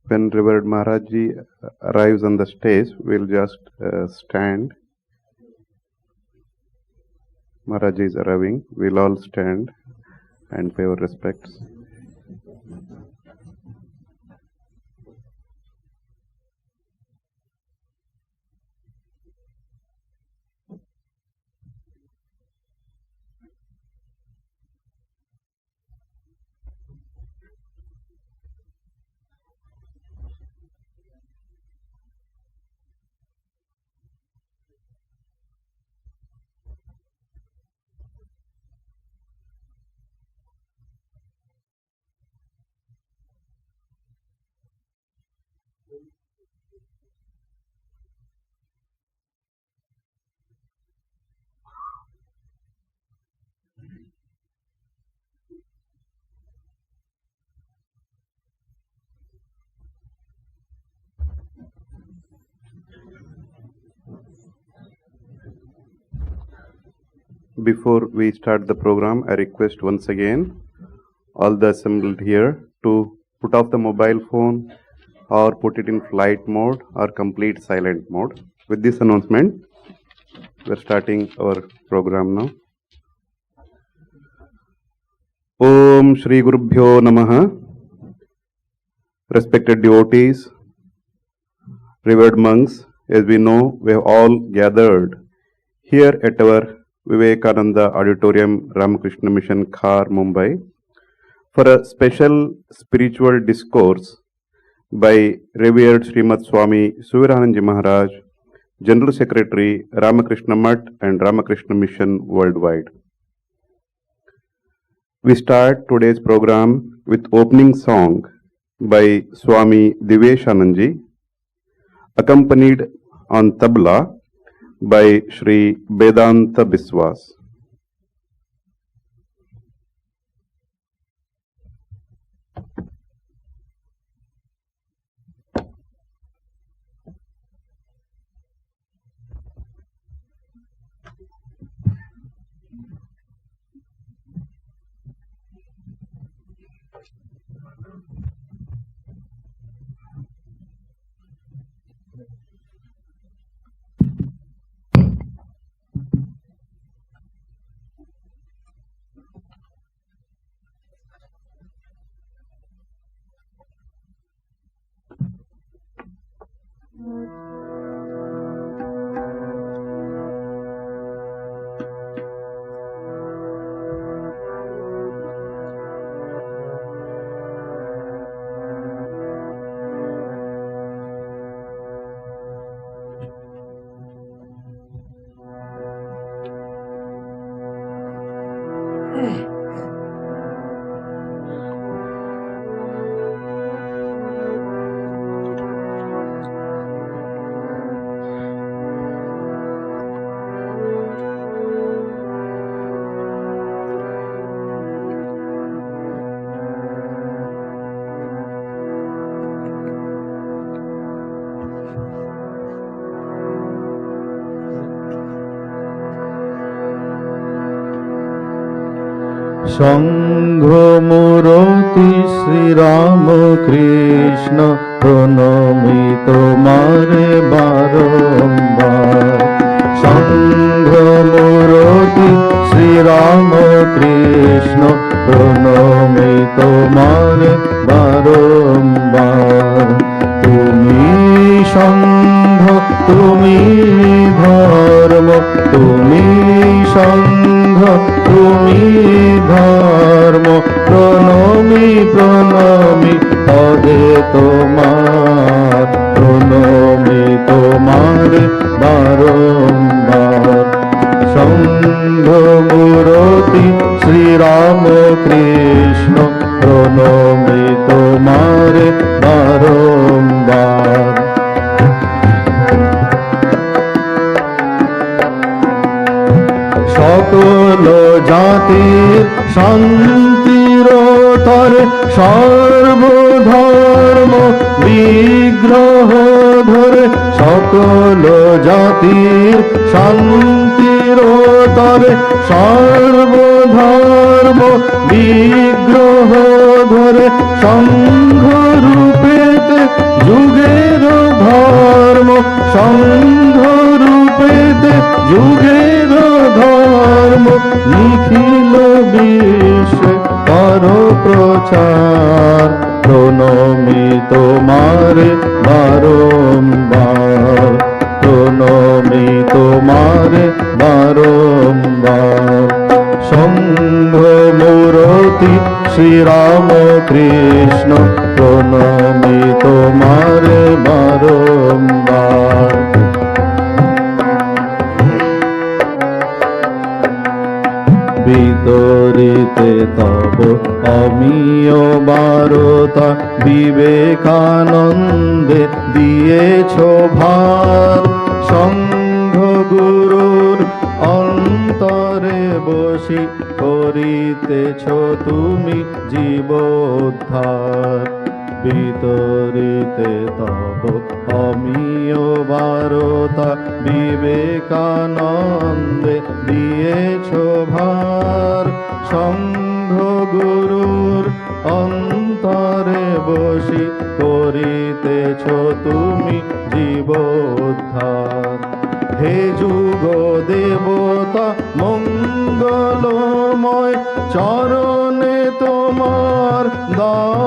When Revered Maharaj ji arrives on the stage, we'll just stand. Maharaj ji is arriving. We'll all stand and pay our respects. Before we start the program, I request once again all the assembled here to put off the mobile phone or put it in flight mode or complete silent mode. With this announcement, we are starting our program now. Om Shri Gurubhyo Namaha. Respected devotees, revered monks, as we know, we have all gathered here at our Vivekananda Auditorium, Ramakrishna Mission, Khar, Mumbai, for a special spiritual discourse by Revered Srimat Swami Suviranandaji Maharaj, General Secretary, Ramakrishna Math and Ramakrishna Mission worldwide. We start today's program with opening song by Swami Vivekananda, accompanied on tabla by Sri Vedanta Biswas. Sangha Murati Sri Ramakrishna Pranami Tomare Barombar. Sangha Murati Sri Ramakrishna Pranami Tomare Barombar. Tumi Sangha Tumi Dharma Tumi Sangha Tumi Dharma Pranami Pranami Ade Tomar Pranami Tomare Barombar. Sangha Murati Sri Ramakrishna Pranami Tomare Barombar. সকল জাতির শান্তির তরে সর্বধর্ম বিগ্রহ ধরে সকল জাতির শান্তির তরে সর্বধর্ম বিগ্রহ ধরে রূপেতে যুগের ধর্ম, সংঘ রূপেতে যুগের ধর্ম, নিখিল বিশ্বে কর প্রচার। প্রণমি তোমারে বারম্বার, প্রণমি তোমারে বারম্বার। সংঘ মূরতি শ্রী রামকৃষ্ণ, প্রণমি তোমারে বারম্বার। বিতরিতে তব অমীয় বারতা, বিবেকানন্দে দিয়েছ ভার। সংঘ গুরুর অন্তরে বসি করিতেছ তুমি জীবোদ্ধার। বিতরিতে তব অমীয় বারতা, বিবেকানন্দে দিয়েছ ভার। সংঘ গুরুর অন্তরে বসি করিতেছ তুমি জীবোদ্ধার। হে যুগ দেবতা মঙ্গলময়, চরণে তোমার দাও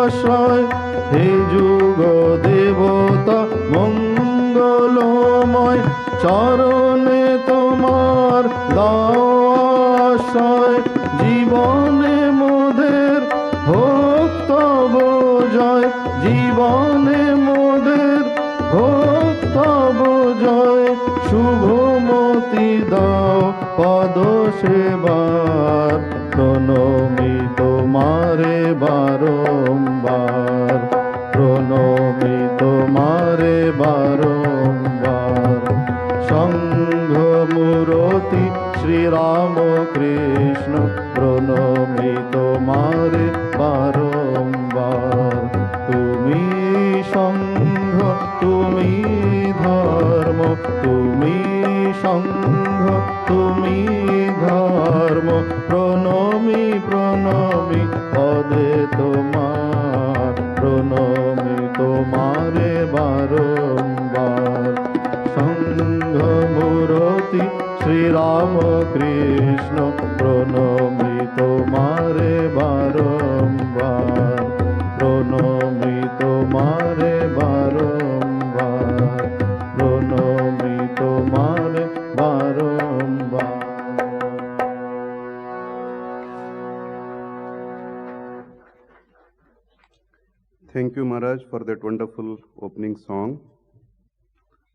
আশ্রয়। হে যুগ দেবতা মঙ্গলময়, চরণে তোমার দাও আশ্রয়। জীবনে মোদের হোক তব জয়, জীবনে মোদের হোক তব জয়। শুভমতি দাও পদ সেবার, প্রণমি তোমারে বারম্বার, প্রণমি তোমারে বারম্বার। সংঘ মূরতি শ্রী রামকৃষ্ণ, প্রণমি তোমারে বারম্বার। তুমি সংঘ, তুমি ধর্ম, তুমি সংঘ, তুমি ধর্ম। প্রণমি প্রণমি পদে তোমার, প্রণমি তোমারে বারম্বার। সংঘ মূরতি শ্রী রামকৃষ্ণ, প্রণমি তোমারে বারম্বার, প্রণমি তোমারে বারম্বার, প্রণমি তোমারে বারম্বার। Thank you, Maharaj, for that wonderful opening song.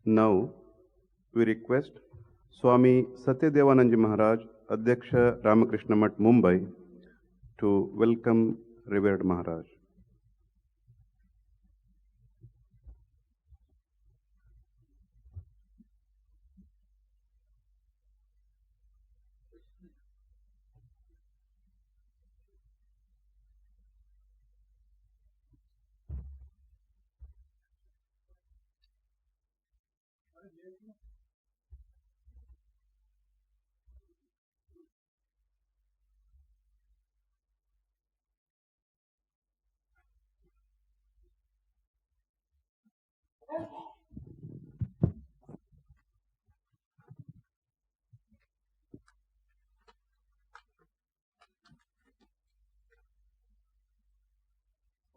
Now, we request Swami Suviranandaji Maharaj, Adhyaksha Ramakrishna Mat, Mumbai, to welcome Revered Maharaj.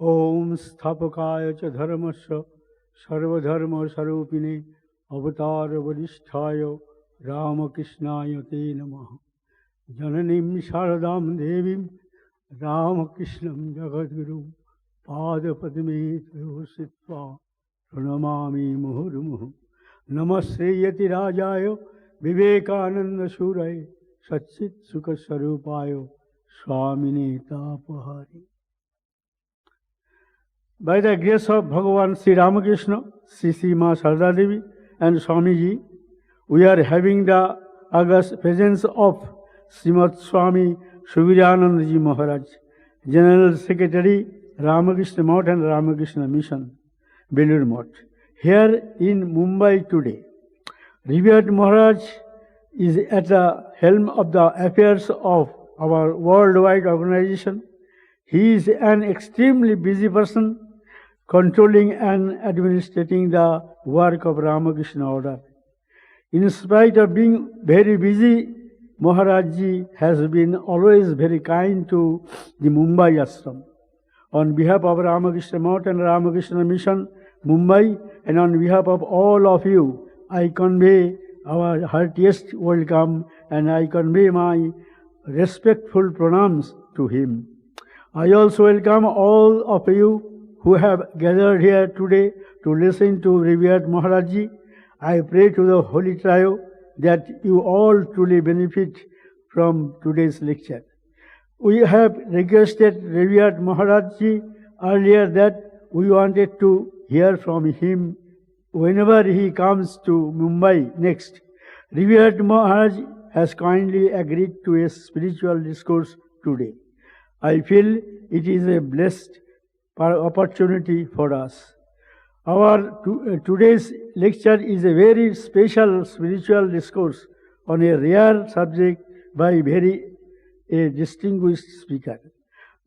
ओम स्थापकाय च धर्मस्य सर्वधर्म स्वरूपिणे अवतार वरिष्ठाय रामकृष्णाय ते नमः। जननीं शारदां देवीं रामकृष्णं जगद्गुरुं पादपद्मे तयोः स्थित्वा प्रणमामि मुहुर्मुहुः। नमस्ते यतिराजाय विवेकानन्दसूरये सच्चित्सुखस्वरूपाय स्वामिने तापहारे। By the grace of Bhagavan Sri Ramakrishna, Sri Srimat Sarada Devi and Swamiji, we are having the august presence of Srimat Swami Suviranandaji Maharaj, General Secretary, Ramakrishna Math and Ramakrishna Mission, Belur Math, here in Mumbai today. Revered Maharaj is at the helm of the affairs of our worldwide organization. He is an extremely busy person, controlling and administrating the work of Ramakrishna order. In spite of being very busy, Maharaj-ji has been always very kind to the Mumbai ashram. On behalf of Ramakrishna Math and Ramakrishna Mission, Mumbai, and on behalf of all of you, I convey our heartiest welcome and I convey my respectful pranams to him. I also welcome all of you who have gathered here today to listen to Revered Maharaj-ji. I pray to the Holy Trio that you all truly benefit from today's lecture. We have requested Revered Maharaj-ji earlier that we wanted to hear from him whenever he comes to Mumbai next. Revered Maharaj has kindly agreed to a spiritual discourse today. I feel it is a blessed opportunity for us. Our today's lecture is a very special spiritual discourse on a rare subject by a distinguished speaker.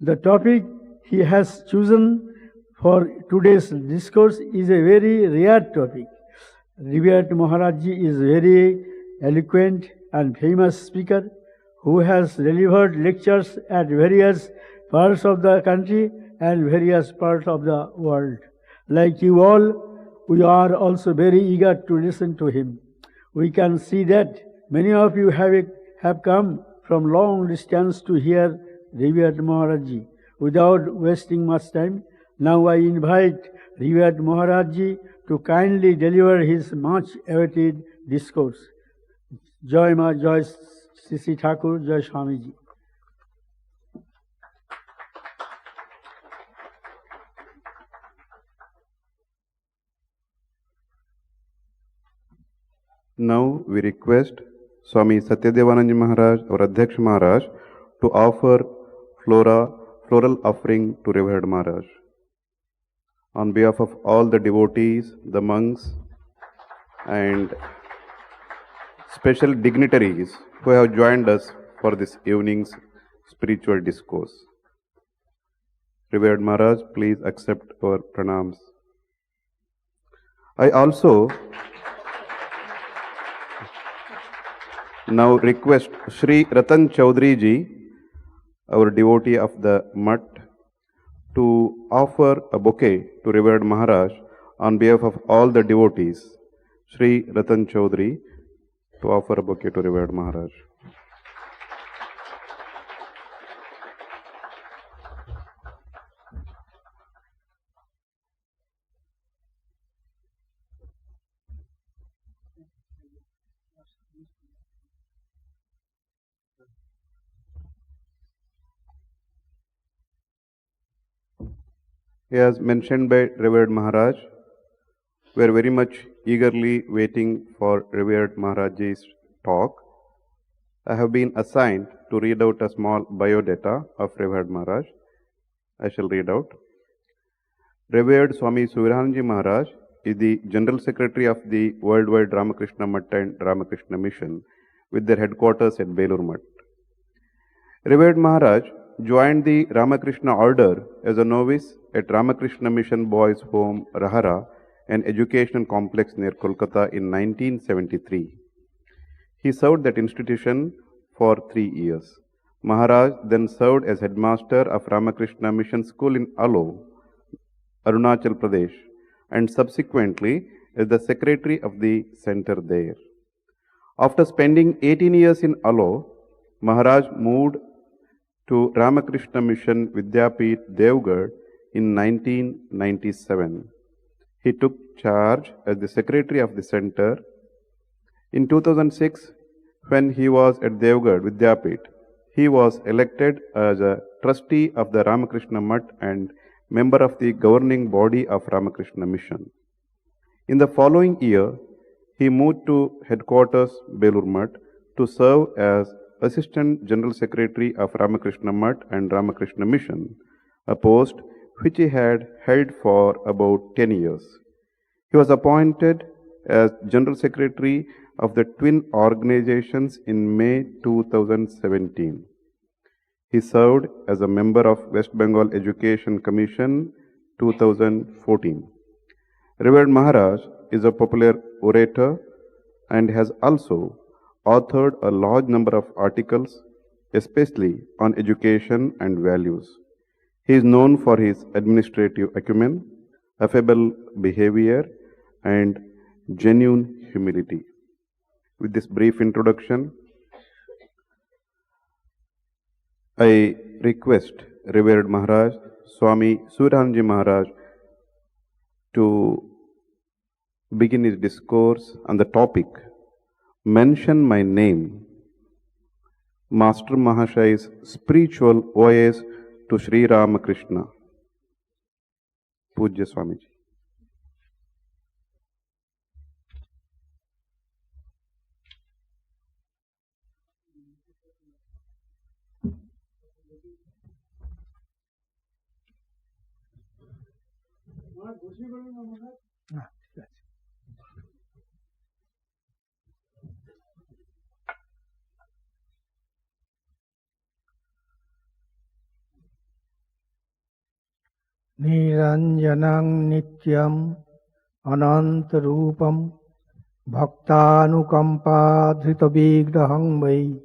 The topic he has chosen for today's discourse is a very rare topic. Revered Maharaj-ji is very eloquent and famous speaker who has delivered lectures at various parts of the country and various parts of the world. Like you all, we are also very eager to listen to him. We can see that many of you have come from long distance to hear Revered Maharaj-ji. Without wasting much time, now I invite Revered Maharaj-ji to kindly deliver his much awaited discourse. Joy Ma, Joy Sisi Thakur, Joy Swamiji. Now we request Swami Satyadevananda Maharaj, our Adhyaksh Maharaj, to offer floral offering to Revered Maharaj. On behalf of all the devotees, the monks, and special dignitaries who have joined us for this evening's spiritual discourse. Revered Maharaj, please accept our pranams. I also now request Sri Ratan Chaudhary ji, our devotee of the Mutt, to offer a bouquet to Revered Maharaj on behalf of all the devotees. Sri Ratan Chaudhary to offer a bouquet to Revered Maharaj. As mentioned by Revered Maharaj, we are very much eagerly waiting for Revered Maharaj's talk. I have been assigned to read out a small biodata of Revered Maharaj. I shall read out. Revered Swami Suviranandaji Maharaj is the General Secretary of the Worldwide Ramakrishna Math and Ramakrishna Mission with their headquarters at Belur Math. Revered Maharaj joined the Ramakrishna order as a novice at Ramakrishna Mission Boys' Home, Rahara, an education complex near Kolkata in 1973. He served that institution for 3 years. Maharaj then served as headmaster of Ramakrishna Mission School in Alo, Arunachal Pradesh, and subsequently as the secretary of the center there. After spending 18 years in Alo, Maharaj moved to Ramakrishna Mission Vidyapit, Devgad in 1997. He took charge as the secretary of the center. In 2006, when he was at Devgad Vidyapit, he was elected as a trustee of the Ramakrishna Math and member of the governing body of Ramakrishna Mission. In the following year, he moved to headquarters Belur Math to serve as Assistant General Secretary of Ramakrishna Math and Ramakrishna Mission, a post which he had held for about 10 years. He was appointed as General Secretary of the twin organizations in May 2017. He served as a member of West Bengal Education Commission 2014. Revered Maharaj is a popular orator and has also authored a large number of articles, especially on education and values. He is known for his administrative acumen, affable behavior, and genuine humility. With this brief introduction, I request Revered Maharaj, Swami Suviranandaji Maharaj, to begin his discourse on the topic, Mention My Name, Master Mahashai's Spiritual Voyage to Sri Ramakrishna. Pujya Swamiji. Niranjanam nityam anantarupam bhaktanukampa dhritavigraham vai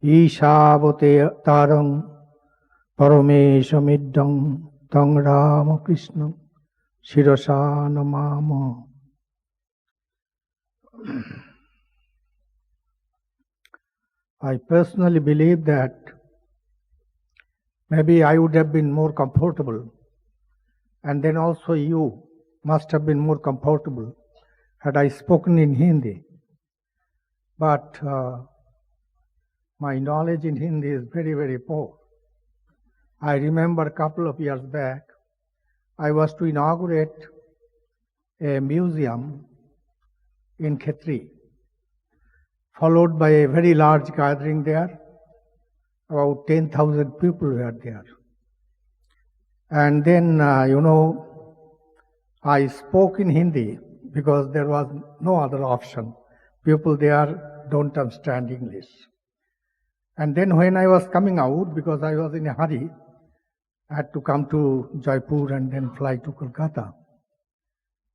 Ishavate tarang parameshamidam tang Ramakrishna shirasa namama. I personally believe that maybe I would have been more comfortable, and then also you must have been more comfortable had I spoken in Hindi. But my knowledge in Hindi is very, very poor. I remember a couple of years back, I was to inaugurate a museum in Khetri, followed by a very large gathering there. About 10,000 people were there. And then, I spoke in Hindi because there was no other option. People there don't understand English. And then when I was coming out, because I was in a hurry, I had to come to Jaipur and then fly to Kolkata.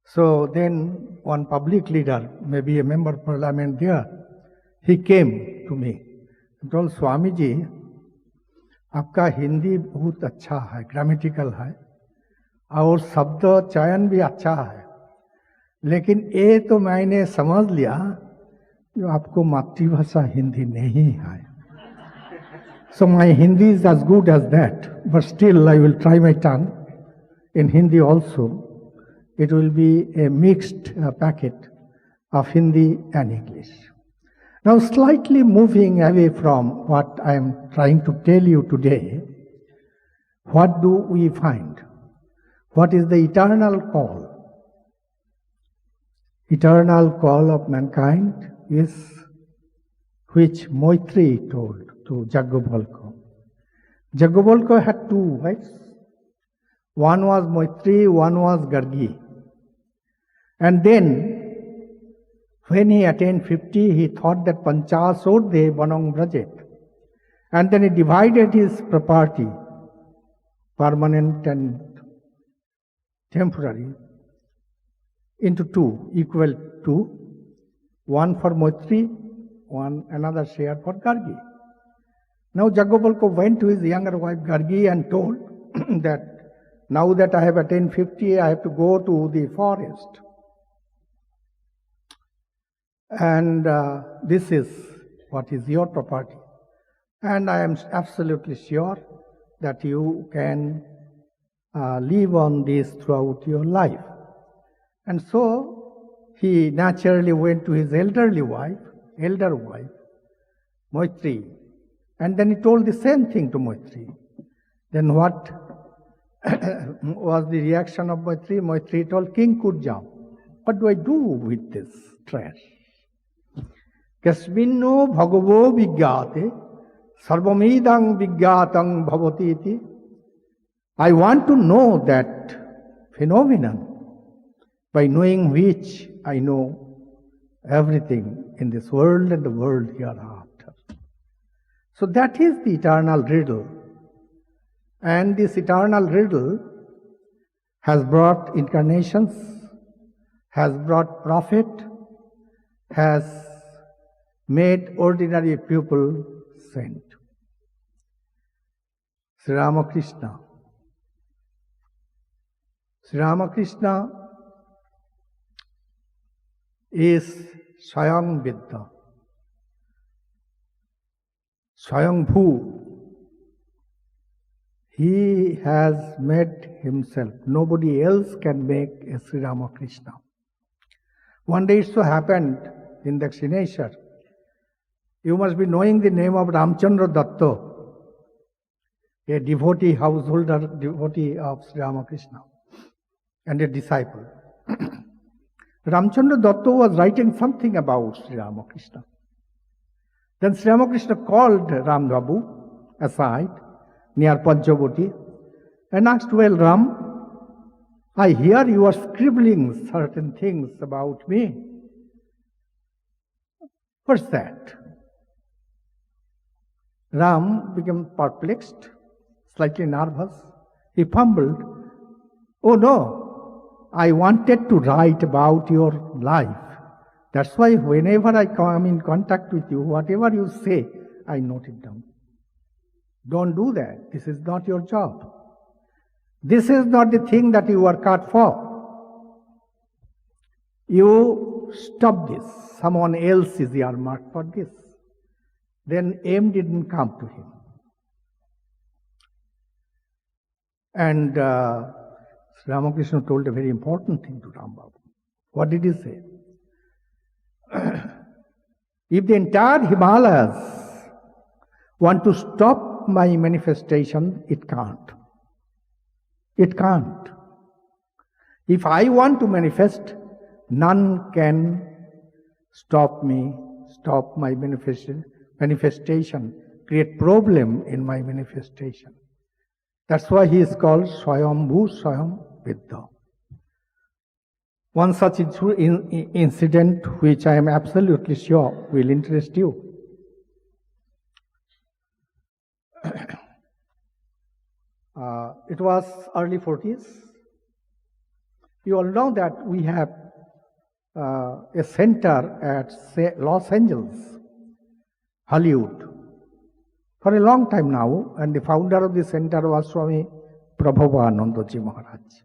So then one public leader, maybe a member of parliament there, he came to me and told, Swamiji, आपका हिंदी बहुत अच्छा है, grammatical है और शब्द चयन भी अच्छा है, लेकिन ये तो मैंने समझ लिया जो आपको मातृभाषा हिंदी नहीं है. So my Hindi is as good as that, but still I will try my tongue in Hindi also. It will be a mixed packet of Hindi and English. Now, slightly moving away from what I am trying to tell you today, what do we find? What is the eternal call? Eternal call of mankind is which Maitri told to Jaggobalko. Jaggobalko had two wives. One was Maitri, one was Gargi. And then, when he attained 50, he thought that Pancha Sodhe Banang Brajet. And then he divided his property, permanent and temporary, into two, equal to one for Maitri, another share for Gargi. Now Jaggobalko went to his younger wife Gargi and told that now that I have attained 50, I have to go to the forest. And this is what is your property. And I am absolutely sure that you can live on this throughout your life. And so he naturally went to his elder wife, Maitri. And then he told the same thing to Maitri. Then what was the reaction of Maitri? Maitri told, King Kurjam, what do I do with this trash? Kasminno bhagavo vigyate sarvamidang vigyatang bhavati iti. I want to know that phenomenon by knowing which I know everything in this world and the world hereafter. So that is the eternal riddle And this eternal riddle has brought incarnations, has brought prophet, has made ordinary people saint. Sri Ramakrishna. Sri Ramakrishna is Swayam Vidya, Swayam Bhu. He has made himself. Nobody else can make a Sri Ramakrishna. One day it so happened in Dakshineshwar, you must be knowing the name of Ramchandra Datta, a devotee, householder devotee of Sri Ramakrishna and a disciple. Ramchandra Datta was writing something about Sri Ramakrishna. Then Sri Ramakrishna called Ram Babu aside near Panchavati and asked, "Well, Ram, I hear you are scribbling certain things about me. What's that?" Ram became perplexed, slightly nervous. He fumbled, "Oh no, I wanted to write about your life. That's why whenever I come in contact with you, whatever you say, I note it down." Don't do that. This is not your job. This is not the thing that you work hard for. You stop this. Someone else is earmarked for this. Then aim didn't come to him. And Sri Ramakrishna told a very important thing to Ram Babu. What did he say? If the entire Himalayas want to stop my manifestation, it can't. It can't. If I want to manifest, none can stop me, stop my manifestation, create problem in my manifestation. That's why he is called Swayambhu Swayam Vidya. One such incident which I am absolutely sure will interest you. It was early 40s. You all know that we have a center at Los Angeles, Hollywood, for a long time now, and the founder of the center was Swami Suviranandaji Maharaj.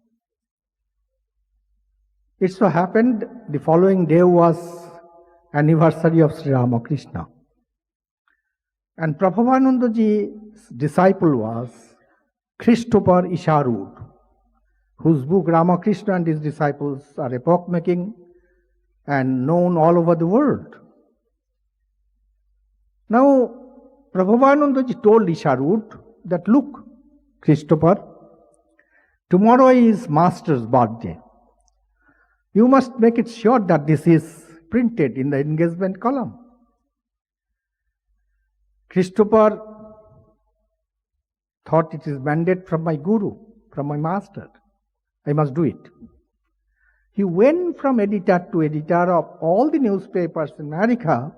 It so happened the following day was anniversary of Sri Ramakrishna. And Prabhupanandaji's disciple was Christopher Isherwood, whose book Ramakrishna and his disciples are epoch-making and known all over the world. Now, Prabhupanandaji told Isherwood that, "Look, Christopher, tomorrow is Master's birthday. You must make it sure that this is printed in the engagement column." Christopher thought, "It is mandate from my guru, from my master. I must do it." He went from editor to editor of all the newspapers in America,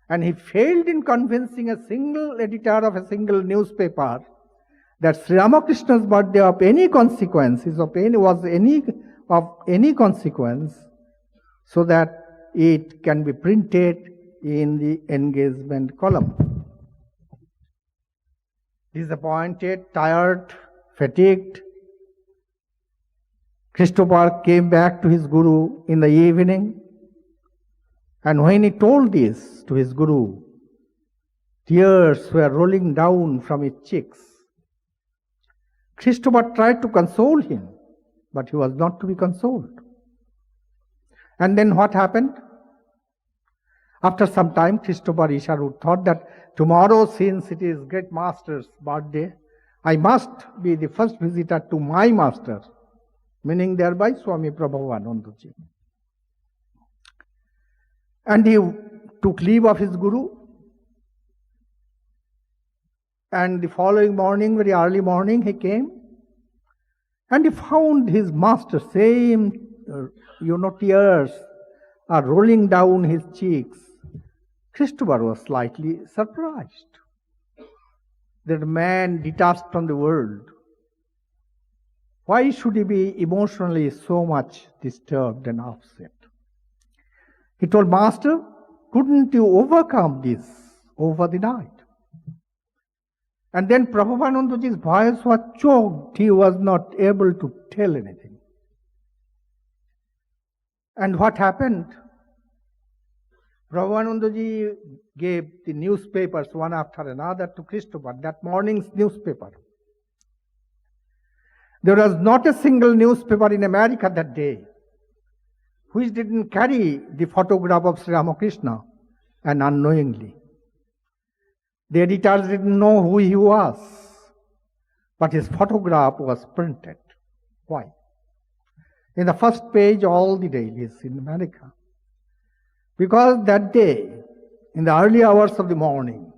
and he failed in convincing a single editor of a single newspaper that Sri Ramakrishna's birthday of any consequence was any consequence, so that it can be printed in the engagement column. Disappointed, tired, fatigued, Christopher came back to his guru in the evening, and when he told this to his guru, tears were rolling down from his cheeks. Christopher tried to console him, but he was not to be consoled. And then what happened? After some time, Christopher Isherwood thought that tomorrow, since it is great master's birthday, I must be the first visitor to my master, meaning thereby Swami Prabhupanandaji. And he took leave of his guru. And the following morning, very early morning, he came. And he found his master, same, tears are rolling down his cheeks. Christopher was slightly surprised. that a man detached from the world, why should he be emotionally so much disturbed and upset? He told, Master, couldn't you overcome this over the night? And then Prabhupanandaji's voice was choked. He was not able to tell anything. And what happened? Prabhupanandaji gave the newspapers one after another to Christopher, that morning's newspaper. There was not a single newspaper in America that day which didn't carry the photograph of Sri Ramakrishna, and unknowingly. The editors didn't know who he was, but his photograph was printed. Why? In the first page, all the dailies in America. Because that day, in the early hours of the morning,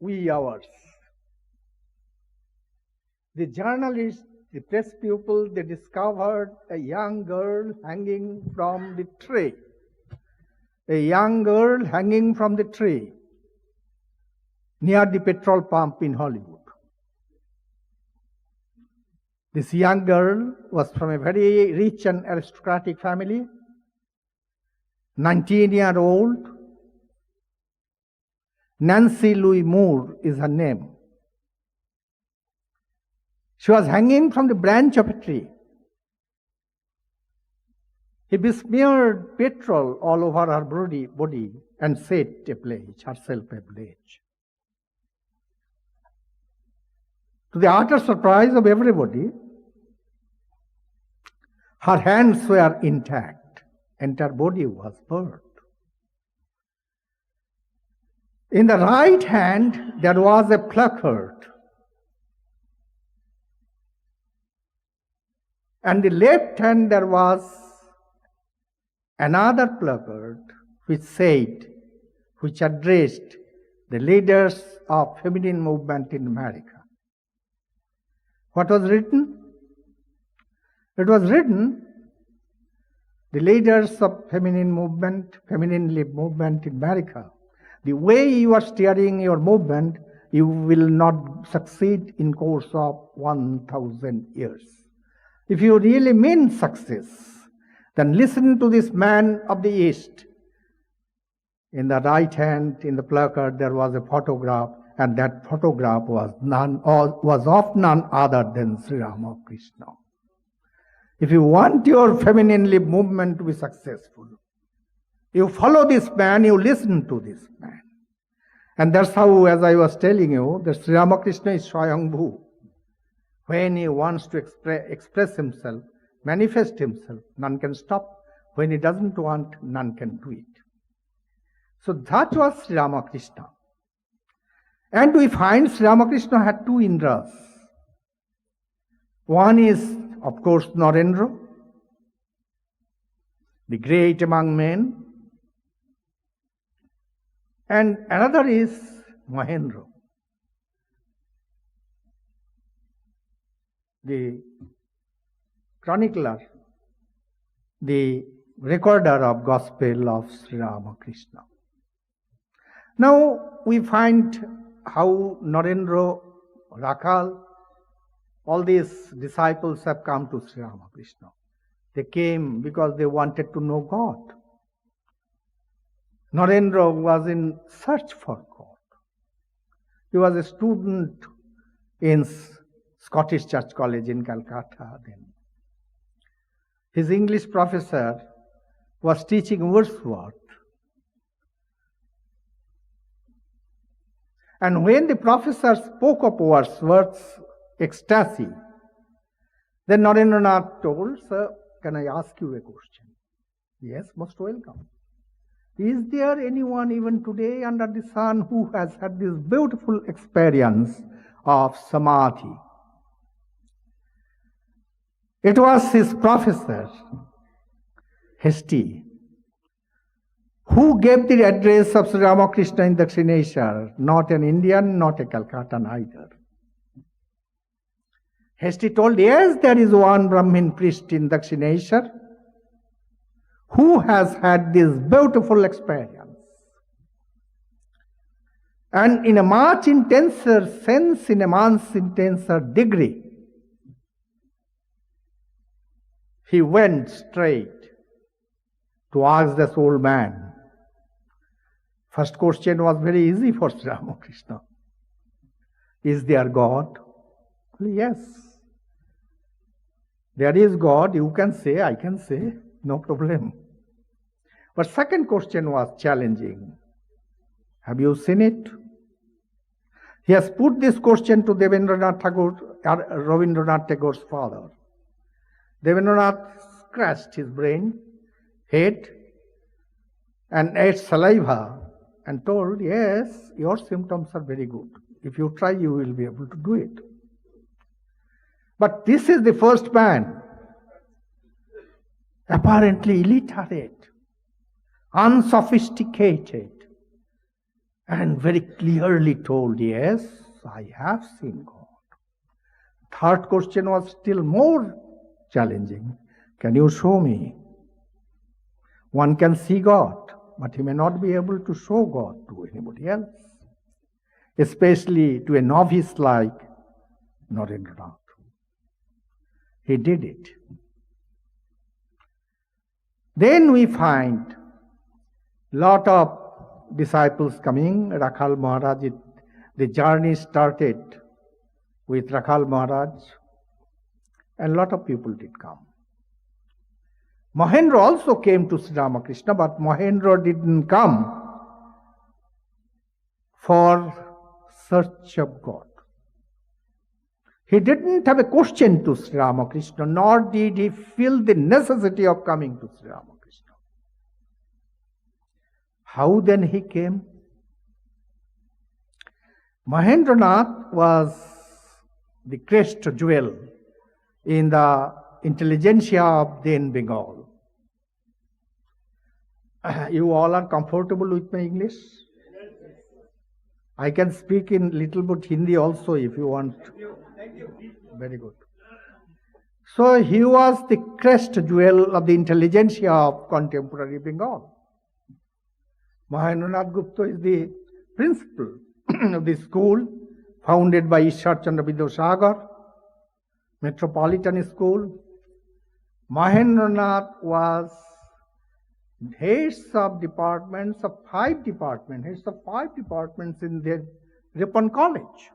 wee hours, the journalists, the press people, they discovered a young girl hanging from the tree. A young girl hanging from the tree near the petrol pump in Hollywood. This young girl was from a very rich and aristocratic family, 19-year-old. Nancy Louis Moore is her name. She was hanging from the branch of a tree. He besmeared petrol all over her body and set herself ablaze. To the utter surprise of everybody, her hands were intact and her body was burned. In the right hand, there was a placard. And the left hand, there was another placard which addressed the leaders of feminine movement in America. What was written? It was written, the leaders of feminine lib movement in America, the way you are steering your movement, you will not succeed in course of 1,000 years. If you really mean success, then listen to this man of the East. In the right hand, in the placard, there was a photograph, and that photograph was of none other than Sri Ramakrishna. If you want your feminine lib movement to be successful, you follow this man, you listen to this man. And that's how, as I was telling you, that Sri Ramakrishna is Swayambhu. When he wants to express himself, manifest himself, none can stop. When he doesn't want, none can do it. So that was Sri Ramakrishna. And we find Sri Ramakrishna had two Indras. One is, of course, Narendra, the great among men. And another is Mahendra, the chronicler, the recorder of gospel of Sri Ramakrishna. Now we find how Narendra, Rakal, all these disciples have come to Sri Ramakrishna. They came because they wanted to know God. Narendra was in search for God. He was a student in Scottish Church College in Calcutta then. His English professor was teaching Wordsworth. And when the professor spoke of Wordsworth's ecstasy, then Narendranath told, Sir, can I ask you a question? Yes, most welcome. Is there anyone even today under the sun who has had this beautiful experience of samadhi? It was his professor, Hesti, who gave the address of Sri Ramakrishna in Dakshineshwar, not an Indian, not a Calcuttan either. Hesti told, yes, there is one Brahmin priest in Dakshineshwar who has had this beautiful experience. And in a much intenser sense, in a much intenser degree, he went straight to ask this old man. First question was very easy for Sri Ramakrishna. Is there God? Yes. There is God, you can say, I can say, no problem. But second question was challenging. Have you seen it? He has put this question to Rabindranath Tagore's father. Devendranath scratched his head, and ate saliva and told, yes, your symptoms are very good. If you try, you will be able to do it. But this is the first man, apparently illiterate, unsophisticated, and very clearly told, yes, I have seen God. Third question was still more challenging. Can you show me? One can see God, but he may not be able to show God to anybody else, especially to a novice like Narendranath. He did it. Then we find lot of disciples coming. Rakhal Maharaj, the journey started with Rakhal Maharaj, and lot of people did come. Mahendra also came to Sri Ramakrishna, but Mahendra didn't come for search of God. He didn't have a question to Sri Ramakrishna, nor did he feel the necessity of coming to Sri Ramakrishna. How then he came? Mahendranath was the crest jewel in the intelligentsia of then Bengal. You all are comfortable with my English? I can speak in little bit Hindi also if you want. Thank you. Very good. So he was the crest jewel of the intelligentsia of contemporary Bengal. Mahendranath Gupta is the principal of the school founded by Ishar Chandra Vidyasagar, Metropolitan School. Mahendranath was heads of five departments in the Ripon College.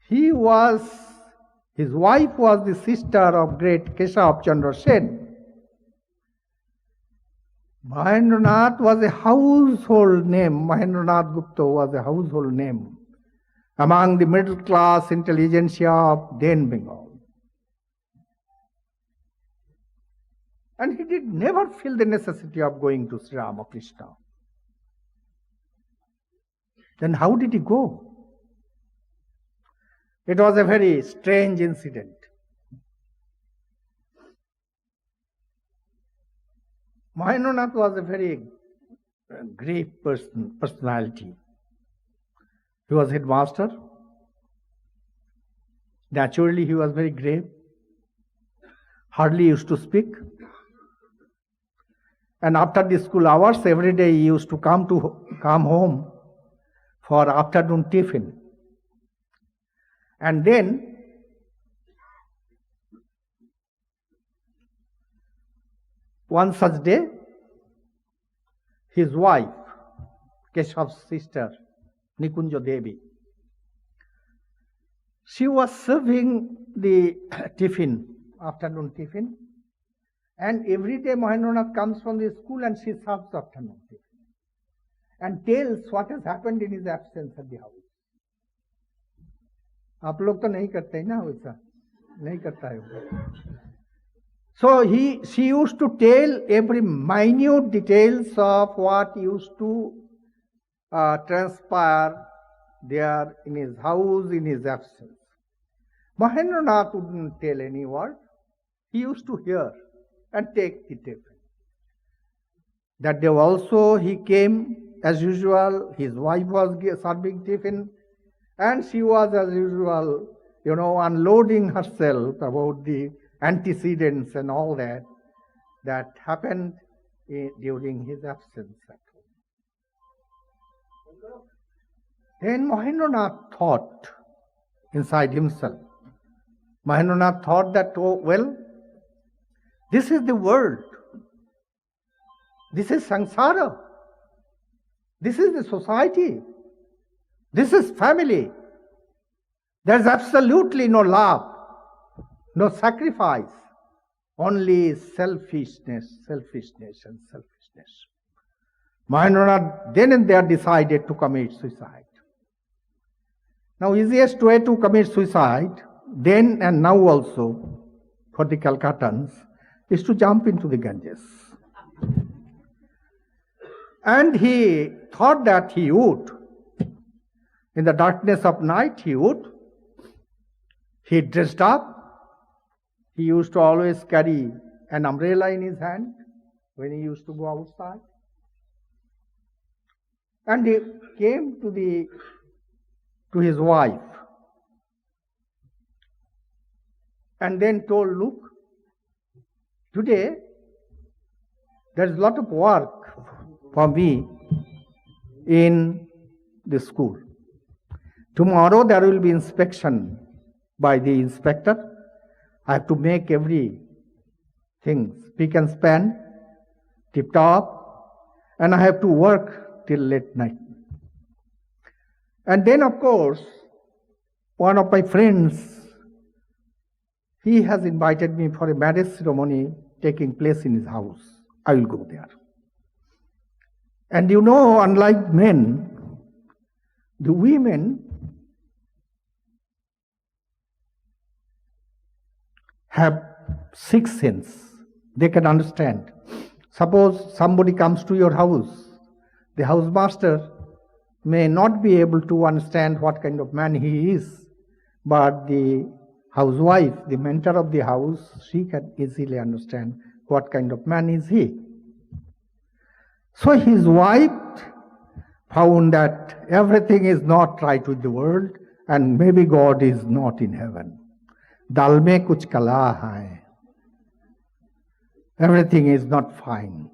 His wife was the sister of great Keshav Chandra Sen. Mahendranath was a household name. Mahendranath Gupta was a household name among the middle class intelligentsia of then Bengal. And he did never feel the necessity of going to Sri Ramakrishna. Then how did he go? It was a very strange incident. Mahendranath was a very grave personality. He was headmaster. Naturally, he was very grave. Hardly used to speak. And after the school hours, every day he used to come home for afternoon tiffin. And then one such day, his wife, Keshav's sister, Nikunja Devi, she was serving the afternoon tiffin. And every day Mahendranath comes from the school and she serves afternoon tiffin and tells what has happened in his absence at the house. आप लोग तो नहीं करते हैं ना वैसा, नहीं करता है. So she used to tell every minute details of what used to transpire there in his house in his absence. Mahendranath wouldn't tell any word. He used to hear and take the tiffin. That day also he came as usual. His wife was serving tiffin, and she was as usual, unloading herself about the antecedents and all that happened during his absence at home. Then Mahendranath thought inside himself. Mahendranath thought that, oh, well, this is the world. This is samsara. This is the society. This is family. There's absolutely no love, no sacrifice, only selfishness, selfishness, and selfishness. Mahendranath then and there decided to commit suicide. Now, easiest way to commit suicide, then and now also, for the Calcuttans, is to jump into the Ganges. And he thought that he would. In the darkness of night, he would. He dressed up. He used to always carry an umbrella in his hand when he used to go outside. And he came to his wife and then told, look, today there is a lot of work for me in the school. Tomorrow there will be inspection by the inspector. I have to make everything spick and span, tip top, and I have to work till late night. And then, of course, one of my friends, he has invited me for a marriage ceremony taking place in his house. I will go there. And you know, unlike men, the women have sixth sense. They can understand. Suppose somebody comes to your house, the housemaster may not be able to understand what kind of man he is, but the housewife, the mentor of the house, she can easily understand what kind of man is he. So his wife found that everything is not right with the world and maybe God is not in heaven. Dal mein kuch kala hai. Everything is not fine.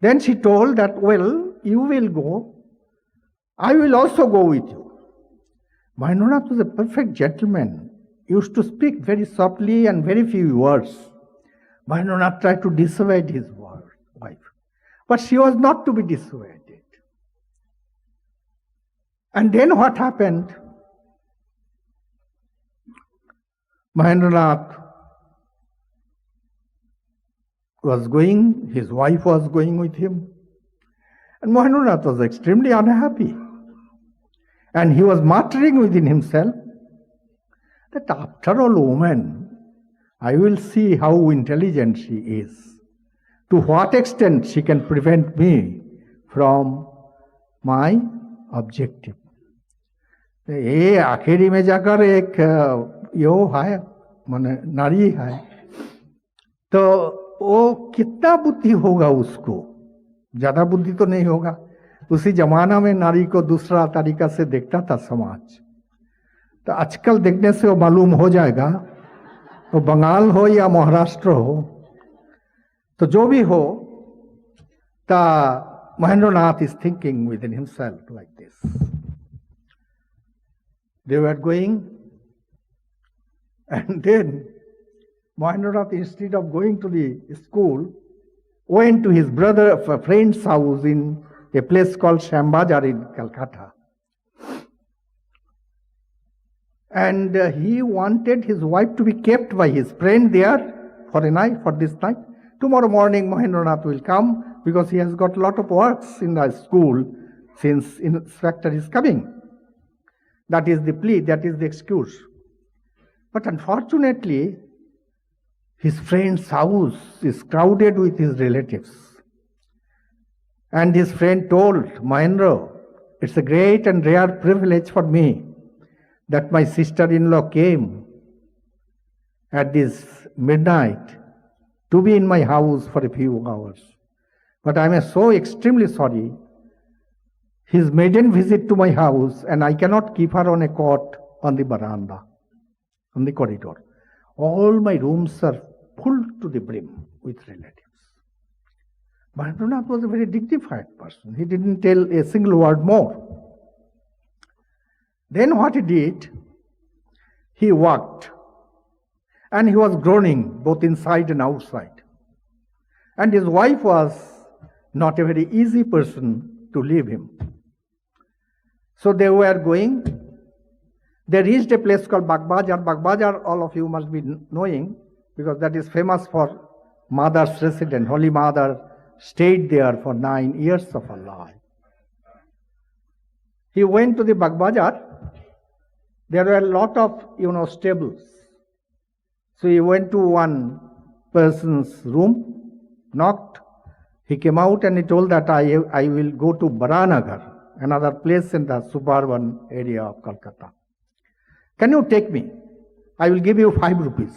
Then she told that, well, you will go. I will also go with you. Mahendranath was a perfect gentleman. He used to speak very softly and very few words. Mahendranath tried to dissuade his wife. But she was not to be dissuaded. And then what happened? Mahendranath was going, his wife was going with him. And Mahendranath was extremely unhappy. And he was muttering within himself that after all, woman, I will see how intelligent she is. To what extent she can prevent me from my objective. ये आखिरी में जाकर एक यो है माने नारी है तो वो कितना बुद्धि होगा उसको ज्यादा बुद्धि तो नहीं होगा उसी जमाना में नारी को दूसरा तरीका से देखता था समाज तो आजकल देखने से वो मालूम हो जाएगा वो बंगाल हो या महाराष्ट्र हो तो जो भी हो Mahendranath is thinking within himself like this. They were going, and then Mahendranath, instead of going to the school, went to his friend's house in a place called Shambazar in Calcutta. And he wanted his wife to be kept by his friend there for this night. Tomorrow morning Mahendranath will come because he has got a lot of works in the school since inspector is coming. That is the plea, that is the excuse. But unfortunately, his friend's house is crowded with his relatives. And his friend told Mahendra, it's a great and rare privilege for me that my sister-in-law came at this midnight to be in my house for a few hours. But I am so extremely sorry. His maiden visit to my house, and I cannot keep her on a cot on the veranda, on the corridor. All my rooms are full to the brim with relatives. Mahendranath was a very dignified person. He didn't tell a single word more. Then what he did, he walked, and he was groaning both inside and outside. And his wife was not a very easy person to leave him. So they were going. They reached a place called Bagbazar. Bagbazar, all of you must be knowing, because that is famous for Mother's residence. Holy Mother stayed there for 9 years of her life. He went to the Bagbazar. There were a lot of, stables. So he went to one person's room, knocked. He came out and he told that I will go to Baranagar, another place in the suburban area of Calcutta. Can you take me? I will give you 5 rupees.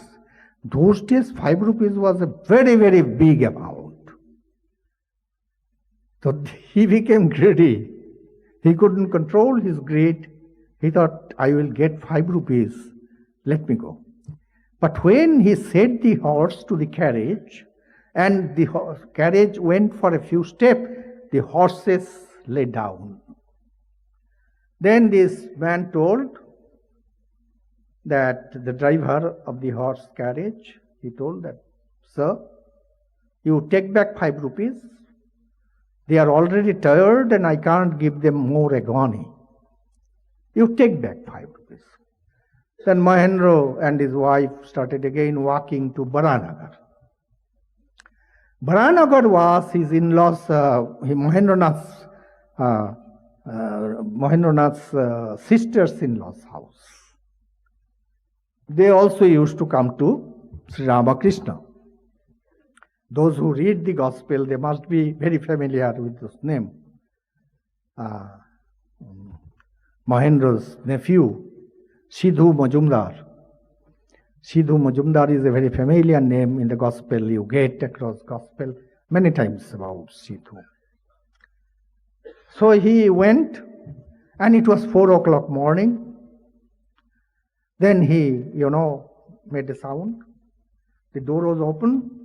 Those days, 5 rupees was a very, very big amount. So he became greedy. He couldn't control his greed. He thought, I will get 5 rupees. Let me go. But when he set the horse to the carriage, and the carriage went for a few steps, the horses lay down. Then this man told that the driver of the horse carriage, he told that, sir, you take back 5 rupees. They are already tired and I can't give them more agony. You take back 5 rupees. Then Mahendra and his wife started again walking to Baranagar. Baranagar was his in-laws, Mahendranath's sister's-in-law's house. They also used to come to Sri Ramakrishna. Those who read the Gospel, they must be very familiar with this name. Mahendra's nephew, Sidhu Majumdar. Sidhu Majumdar is a very familiar name in the Gospel. You get across Gospel many times about Sidhu. So he went, and it was 4 o'clock morning. Then he, made a sound. The door was open.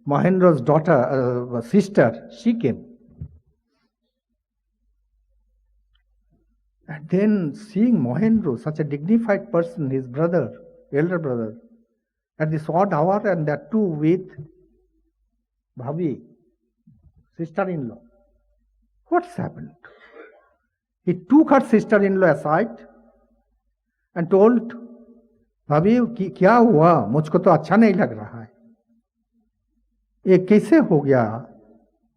Mahendra's sister, she came. And then seeing Mahendra, such a dignified person, his brother, elder brother, at this odd hour, and that too with Bhavi, sister-in-law. What's happened? He took her sister-in-law aside and told, भाभी क्या हुआ? मुझको तो अच्छा नहीं लग रहा है. ये कैसे हो गया?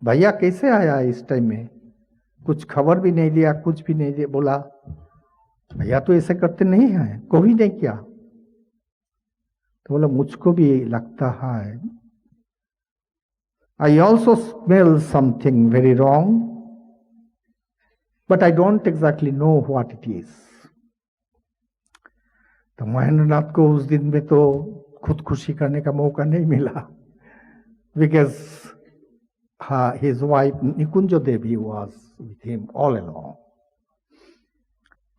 भैया कैसे आया इस टाइम में? कुछ खबर भी नहीं दिया, कुछ भी नहीं दिया. बोला, भैया तो ऐसे करते नहीं हैं, कोई नहीं किया. तो बोला, मुझको भी लगता है. I also smell something very wrong, but I don't exactly know what it is. तो महेंद्रनाथ को उस दिन में तो खुदकुशी करने का मौका नहीं मिला, because his wife Nikunja Devi was with him all along.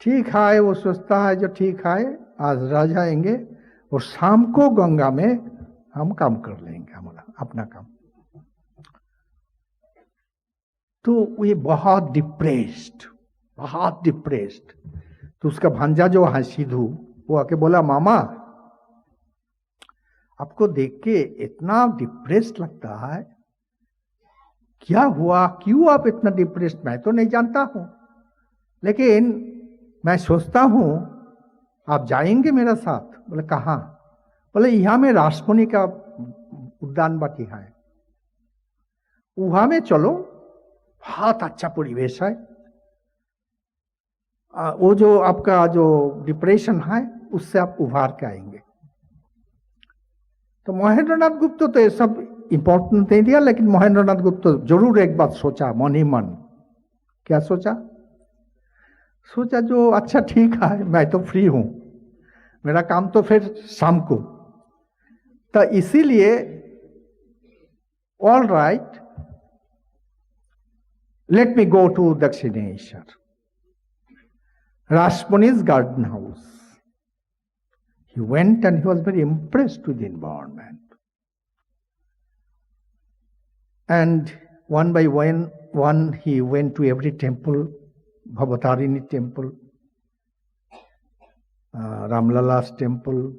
ठीक है, वो सोचता है जो ठीक है, आज रह जाएंगे और शाम को गंगा में हम काम कर लेंगे, हमारा अपना काम. तो ये बहुत डिप्रेस्ड. तो उसका भांजा जो है सिद्धू, वो आके बोला, मामा आपको देख के इतना डिप्रेस्ड लगता है, क्या हुआ, क्यों आप इतना डिप्रेस्ड? मैं तो नहीं जानता हूं, लेकिन मैं सोचता हूं आप जाएंगे मेरे साथ. बोले, कहाँ? बोले, यहाँ में रासमुनि का उद्यान बाटी है, वहां में चलो, बहुत अच्छा परिवेश है. वो जो आपका जो डिप्रेशन है उससे आप उभार के आएंगे. तो महेंद्रनाथ गुप्त तो ये सब इंपॉर्टेंट नहीं दिया, लेकिन महेंद्रनाथ गुप्त तो जरूर एक बात सोचा मन ही मन. क्या सोचा? जो अच्छा ठीक है, मैं तो फ्री हूं, मेरा काम तो फिर शाम को. तो इसीलिए all right, let me go to Dakshineshwar, Rashmuni's garden house. He went and he was very impressed with the environment. And one by one he went to every temple, Bhavatarini temple. Ramlala's temple,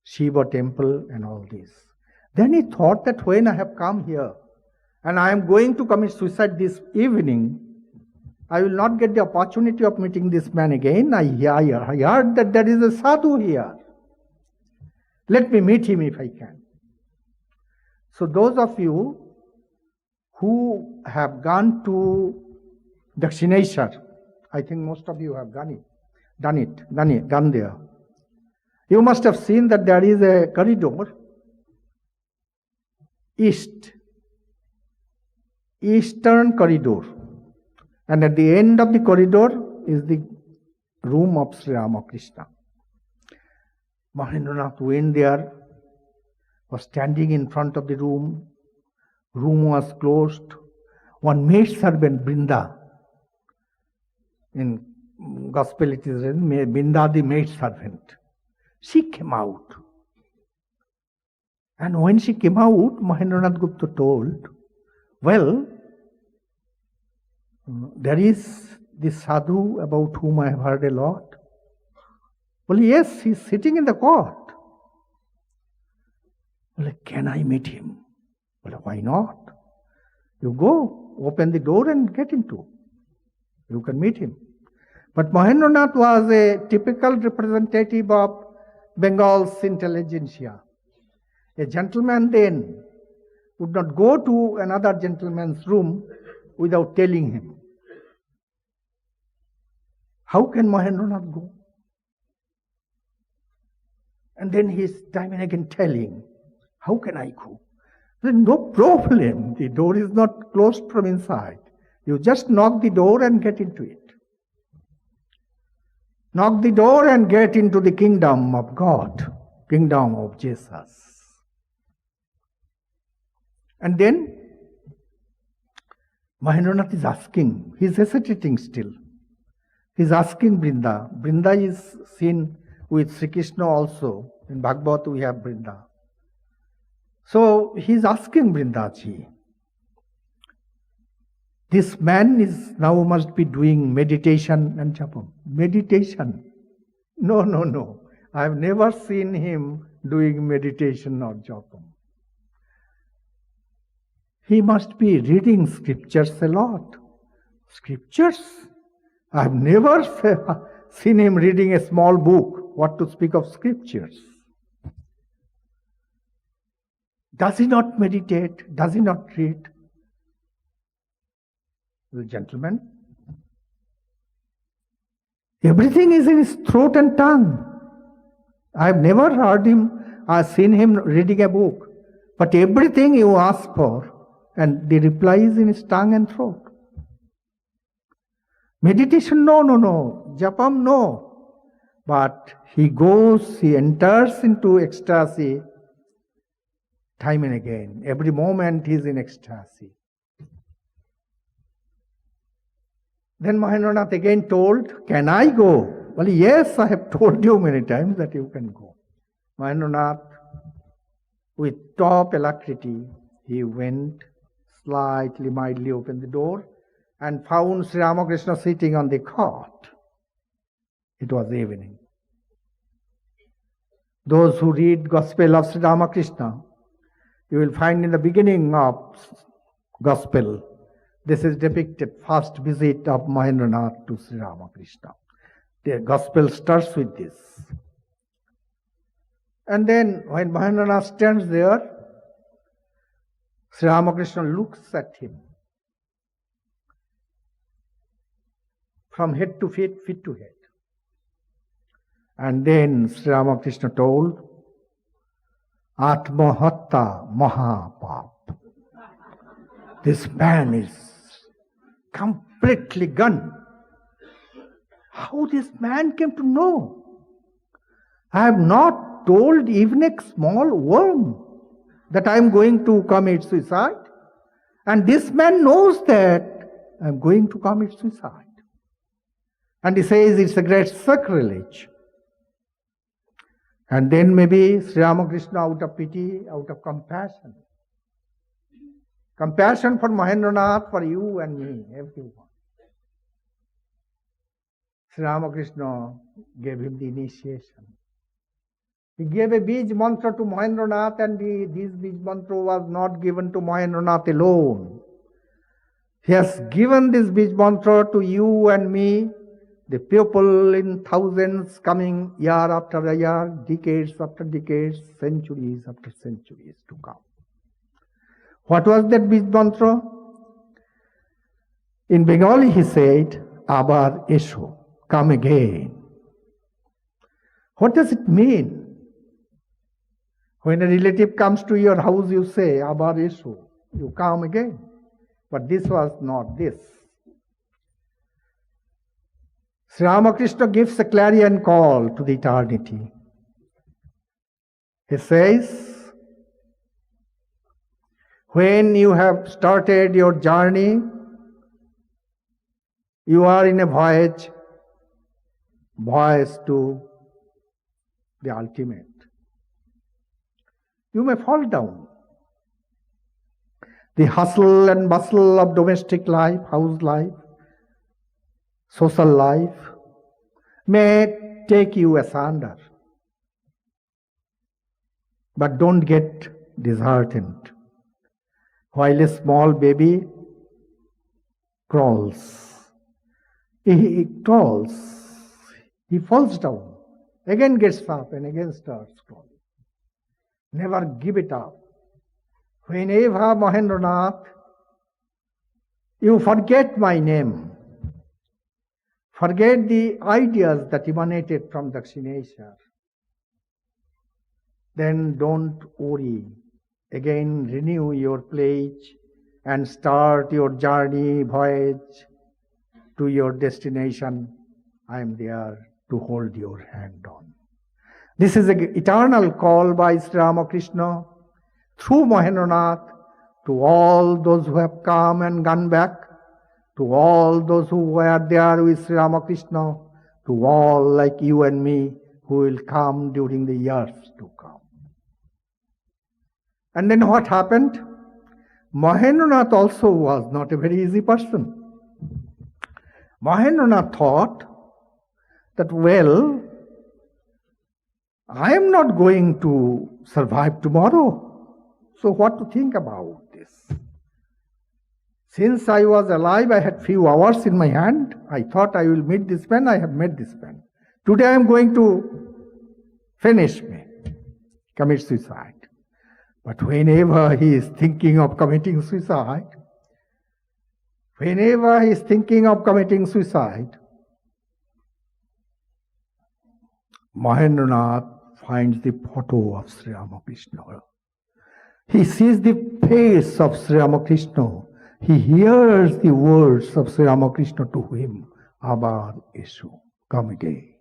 Shiva temple and all this. Then he thought that when I have come here and I am going to commit suicide this evening, I will not get the opportunity of meeting this man again. I heard that there is a sadhu here. Let me meet him if I can. So those of you who have gone to Dakshineshwar, I think most of you have gone there. You must have seen that there is a corridor, eastern corridor. And at the end of the corridor is the room of Sri Ramakrishna. Mahendranath went there, was standing in front of the room. Room was closed. One maid servant, Brinda, in Gospel it is written, Brinda the maid servant. She came out. And when she came out, Mahendranath Gupta told, well, there is this sadhu about whom I have heard a lot. Well, yes, he is sitting in the court. Well, can I meet him? Well, why not? You go, open the door and get into. You can meet him. But Mahendranath was a typical representative of Bengal's intelligentsia. A gentleman then would not go to another gentleman's room without telling him. How can Mahendranath go? And then he is time and again telling, how can I go? Then no problem. The door is not closed from inside. You just knock the door and get into it. Knock the door and get into the kingdom of God, kingdom of Jesus. And then Mahendranath is asking, he is hesitating still. He is asking Brinda. Brinda is seen with Sri Krishna also. In Bhagavad we have Brinda. So he is asking Brindaji, this man is now must be doing meditation and japam. Meditation? No. I have never seen him doing meditation or japam. He must be reading scriptures a lot. Scriptures? I have never seen him reading a small book. What to speak of scriptures? Does he not meditate? Does he not read? Well, gentlemen, everything is in his throat and tongue. I have never heard him or seen him reading a book. But everything you ask for, and the reply is in his tongue and throat. Meditation, no. Japam, no. But he goes, he enters into ecstasy time and again. Every moment he is in ecstasy. Then Mahendranath again told, can I go? Well, yes, I have told you many times that you can go. Mahendranath, with top alacrity, he went, slightly, mildly opened the door and found Sri Ramakrishna sitting on the cot. It was evening. Those who read Gospel of Sri Ramakrishna, you will find in the beginning of Gospel, this is depicted, first visit of Mahendranath to Sri Ramakrishna. The Gospel starts with this. And then when Mahendranath stands there, Sri Ramakrishna looks at him from head to feet, feet to head. And then Sri Ramakrishna told, Atmahatta Mahapap. This man is completely gone. How this man came to know? I have not told even a small worm that I am going to commit suicide. And this man knows that I am going to commit suicide. And he says it's a great sacrilege. And then maybe Sri Ramakrishna, out of pity, out of compassion for Mahendranath, for you and me, everyone, Sri Ramakrishna gave him the initiation. He gave a Bij mantra to Mahendranath, and this Bij mantra was not given to Mahendranath alone. He has given this Bij mantra to you and me, the people in thousands coming year after year, decades after decades, centuries after centuries to come. What was that Bij mantra? In Bengali he said, Abar Esho, come again. What does it mean? When a relative comes to your house, you say, Abar Esho, you come again. But this was not this. Sri Ramakrishna gives a clarion call to the eternity. He says, when you have started your journey, you are in a voyage to the ultimate. You may fall down. The hustle and bustle of domestic life, house life, social life may take you asunder. But don't get disheartened. While a small baby crawls, he crawls, he falls down, again gets up and again starts crawling. Never give it up. Whenever, Mahendranath, you forget my name, forget the ideas that emanated from Dakshineshwar, then don't worry. Again renew your pledge and start your journey, voyage to your destination. I am there to hold your hand on. This is an eternal call by Sri Ramakrishna through Mahendranath to all those who have come and gone back, to all those who were there with Sri Ramakrishna, to all like you and me who will come during the years to come. And then what happened? Mahendranath also was not a very easy person. Mahendranath thought that, well, I am not going to survive tomorrow. So what to think about this? Since I was alive, I had few hours in my hand. I thought I will meet this man. I have met this man. Today I am going to finish me, commit suicide. But whenever he is thinking of committing suicide, Mahendranath finds the photo of Sri Ramakrishna. He sees the face of Sri Ramakrishna. He hears the words of Sri Ramakrishna to him. Abar Eshu, come again.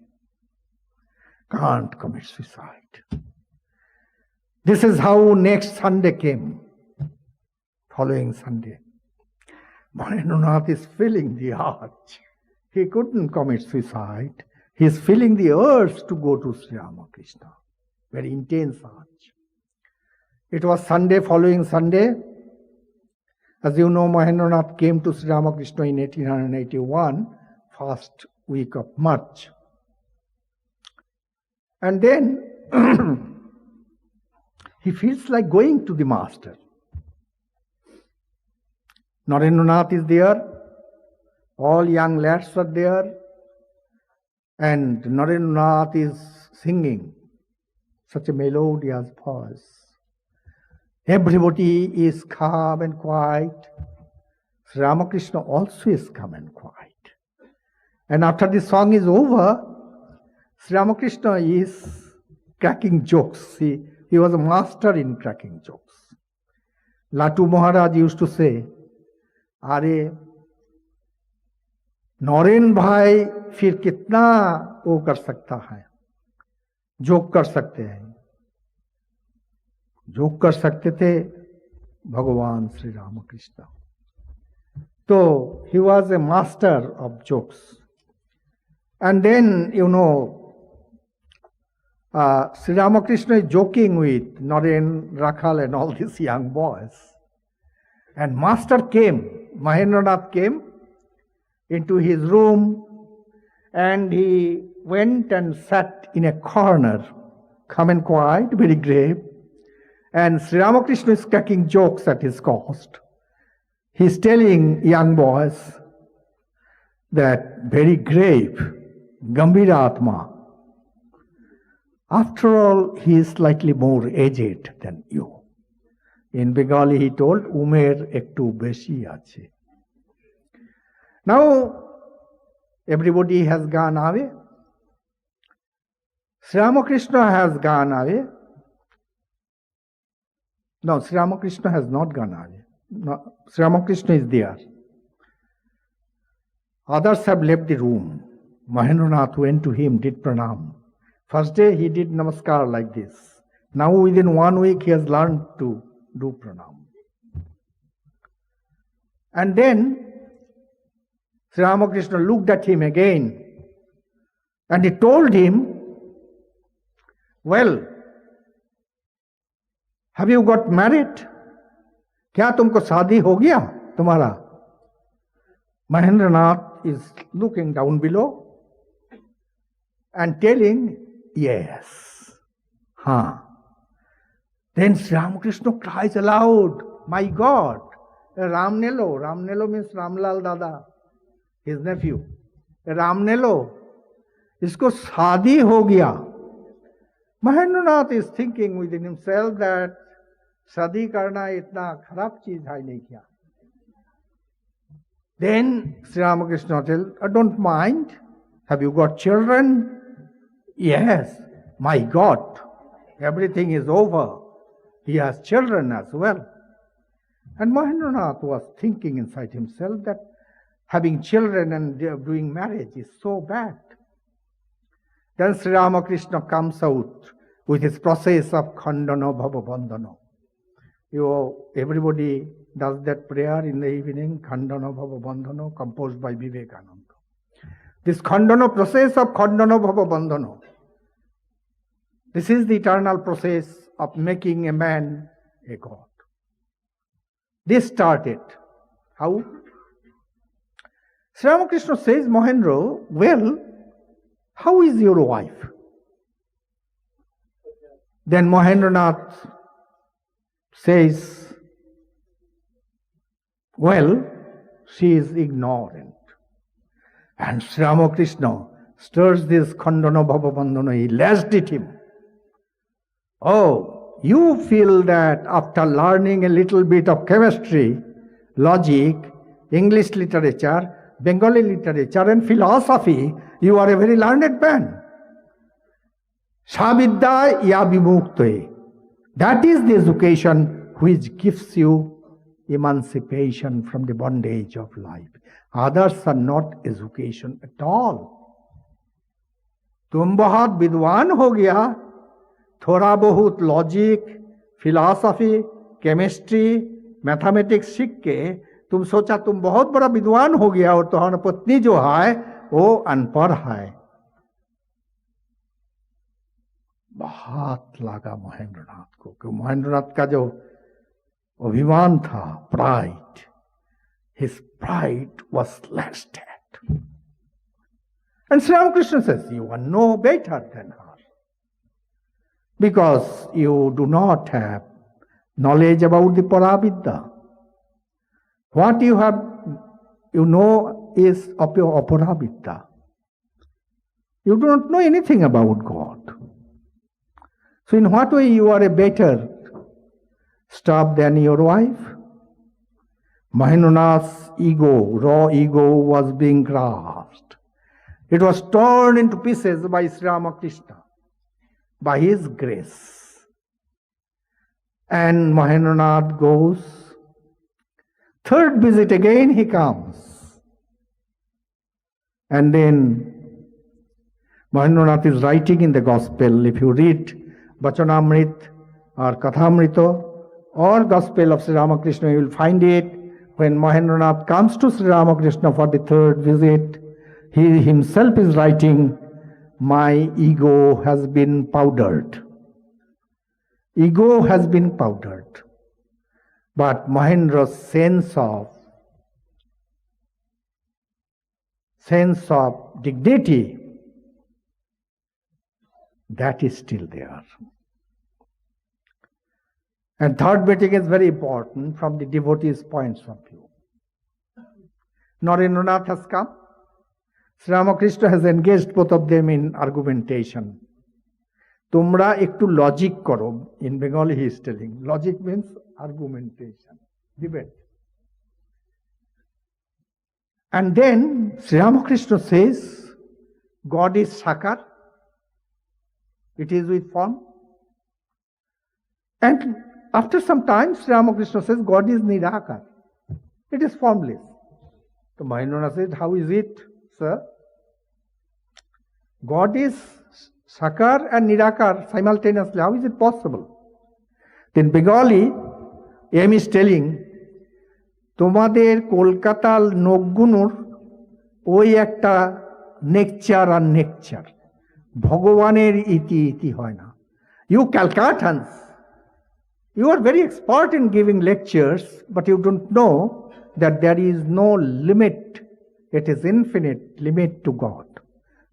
Can't commit suicide. This is how next Sunday came. Following Sunday. Mahendranath is feeling the urge. He couldn't commit suicide. He is feeling the urge to go to Sri Ramakrishna. Very intense urge. It was Sunday, following Sunday. As you know, Mahendranath came to Sri Ramakrishna in 1881, first week of March. And then he feels like going to the master. Narendranath is there. All young lads are there. And Narendranath is singing such a melodious voice. Everybody is calm and quiet. Sri Ramakrishna also is calm and quiet. And after the song is over, Sri Ramakrishna is cracking jokes. He was a master in cracking jokes. Latu Maharaj used to say, "Are नौरेन भाई फिर कितना वो कर सकता है, joke कर सकते हैं। जोक कर सकते थे भगवान श्री रामकृष्ण। तो he was a master of jokes. And then, Sri Ramakrishna is joking with Naren, Rakhal and all these young boys. And master came, Mahendranath came into his room and he went and sat in a corner, calm and quiet, very grave. And Sri Ramakrishna is cracking jokes at his cost. He's telling young boys that very grave, Gambhira Atma. After all, he is slightly more aged than you. In Bengali, he told, Umer ektu beshi ache. Now, everybody has gone away. Sri Ramakrishna has gone away. No, Sri Ramakrishna has not gone away. No, Sri Ramakrishna is there. Others have left the room. Mahendranath went to him, did pranam. First day he did namaskar like this. Now within 1 week he has learned to do pranam. And then Sri Ramakrishna looked at him again and he told him, well, have you got married? क्या तुमको शादी हो गया तुम्हारा? Mahendranath is looking down below and telling, yes. Then Sri Ramakrishna cries aloud, my God, Ramnelo. Ramnelo means Ramlal Dada, his nephew. Ramnelo, isko शादी हो गया. Mahendranath is thinking within himself that शादी करना इतना खराब चीज है नहीं क्या. Then Sri Ramakrishna tells, don't mind. Have you got children? Yes. My God, everything is over. He has children as well. And Mahendranath was thinking inside himself that having children and doing marriage is so bad. Then Sri Ramakrishna comes out with his process of Khandana Bhava Bandhana. Everybody does that prayer in the evening, Khandana Bhava Bandhana, composed by Vivekananda. This Khandana process of Khandana Bhava Bandhana, this is the eternal process of making a man a god. This started. How? Sri Ramakrishna says, Mahendra, well, how is your wife? Then Mahendranath says, well, she is ignorant. And Sri Ramakrishna stirs this Khandana Bhava Bandhana, he lashed at him. Oh, you feel that after learning a little bit of chemistry, logic, English literature, Bengali literature and philosophy, you are a very learned man. Savidya ya vimukte. That is the education which gives you emancipation from the bondage of life. Others are not education at all. तुम बहुत विद्वान हो गया, थोड़ा बहुत logic, philosophy, chemistry, mathematics सीख के तुम सोचा तुम बहुत बड़ा विद्वान हो गया और तुम्हारी पत्नी जो है वो अनपढ़ है. बहुत लगा महेंद्रनाथ को कि महेंद्रनाथ का जो अभिमान था, pride, his pride was slashed at. And Sri Ramakrishna says, you are no better than her. Because you do not have knowledge about the Paravidya. What you have, you know, is of your Aparavidya. You do not know anything about God. So in what way you are a better staff than your wife? Mahendranath's ego, raw ego, was being grasped. It was torn into pieces by Sri Ramakrishna, by his grace. And Mahendranath goes. Third visit again he comes. And then Mahendranath is writing in the Gospel. If you read Vachanamrit or Kathamrita or Gospel of Sri Ramakrishna, you will find it. When Mahendranath comes to Sri Ramakrishna for the third visit, he himself is writing, my ego has been powdered. Ego has been powdered. But Mahendra's sense of sense of dignity, that is still there. And third meeting is very important from the devotees' points of view. Narendranath has come. Sri Ramakrishna has engaged both of them in argumentation. তোমরা একটু logic করো. In Bengali he is telling. Logic means argumentation, debate. And then Sri Ramakrishna says, God is Sakar. It is with form. And after some time, Sri Ramakrishna says, God is Nirakar. It is formless. So Mahendranath said, how is it, sir? God is Sakar and Nirakar simultaneously. How is it possible? Then Bengali, M is telling, তোমাদের কলকাতার নগ্গুনুর ওই একটা নেকচার আর নেকচার, ভগবানের ইতি ইতি হয় না. You Calcuttans, you are very expert in giving lectures, but you don't know that there is no limit. It is infinite limit to God.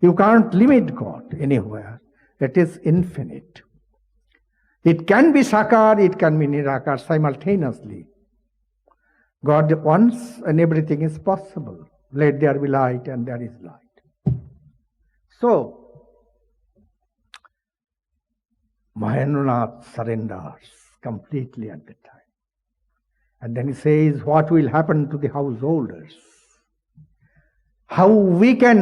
You can't limit God anywhere. It is infinite. It can be Sakar, it can be Nirakar simultaneously. God wants and everything is possible. Let there be light and there is light. So, Mahendranath surrenders completely at the time. And then he says, what will happen to the householders? How we can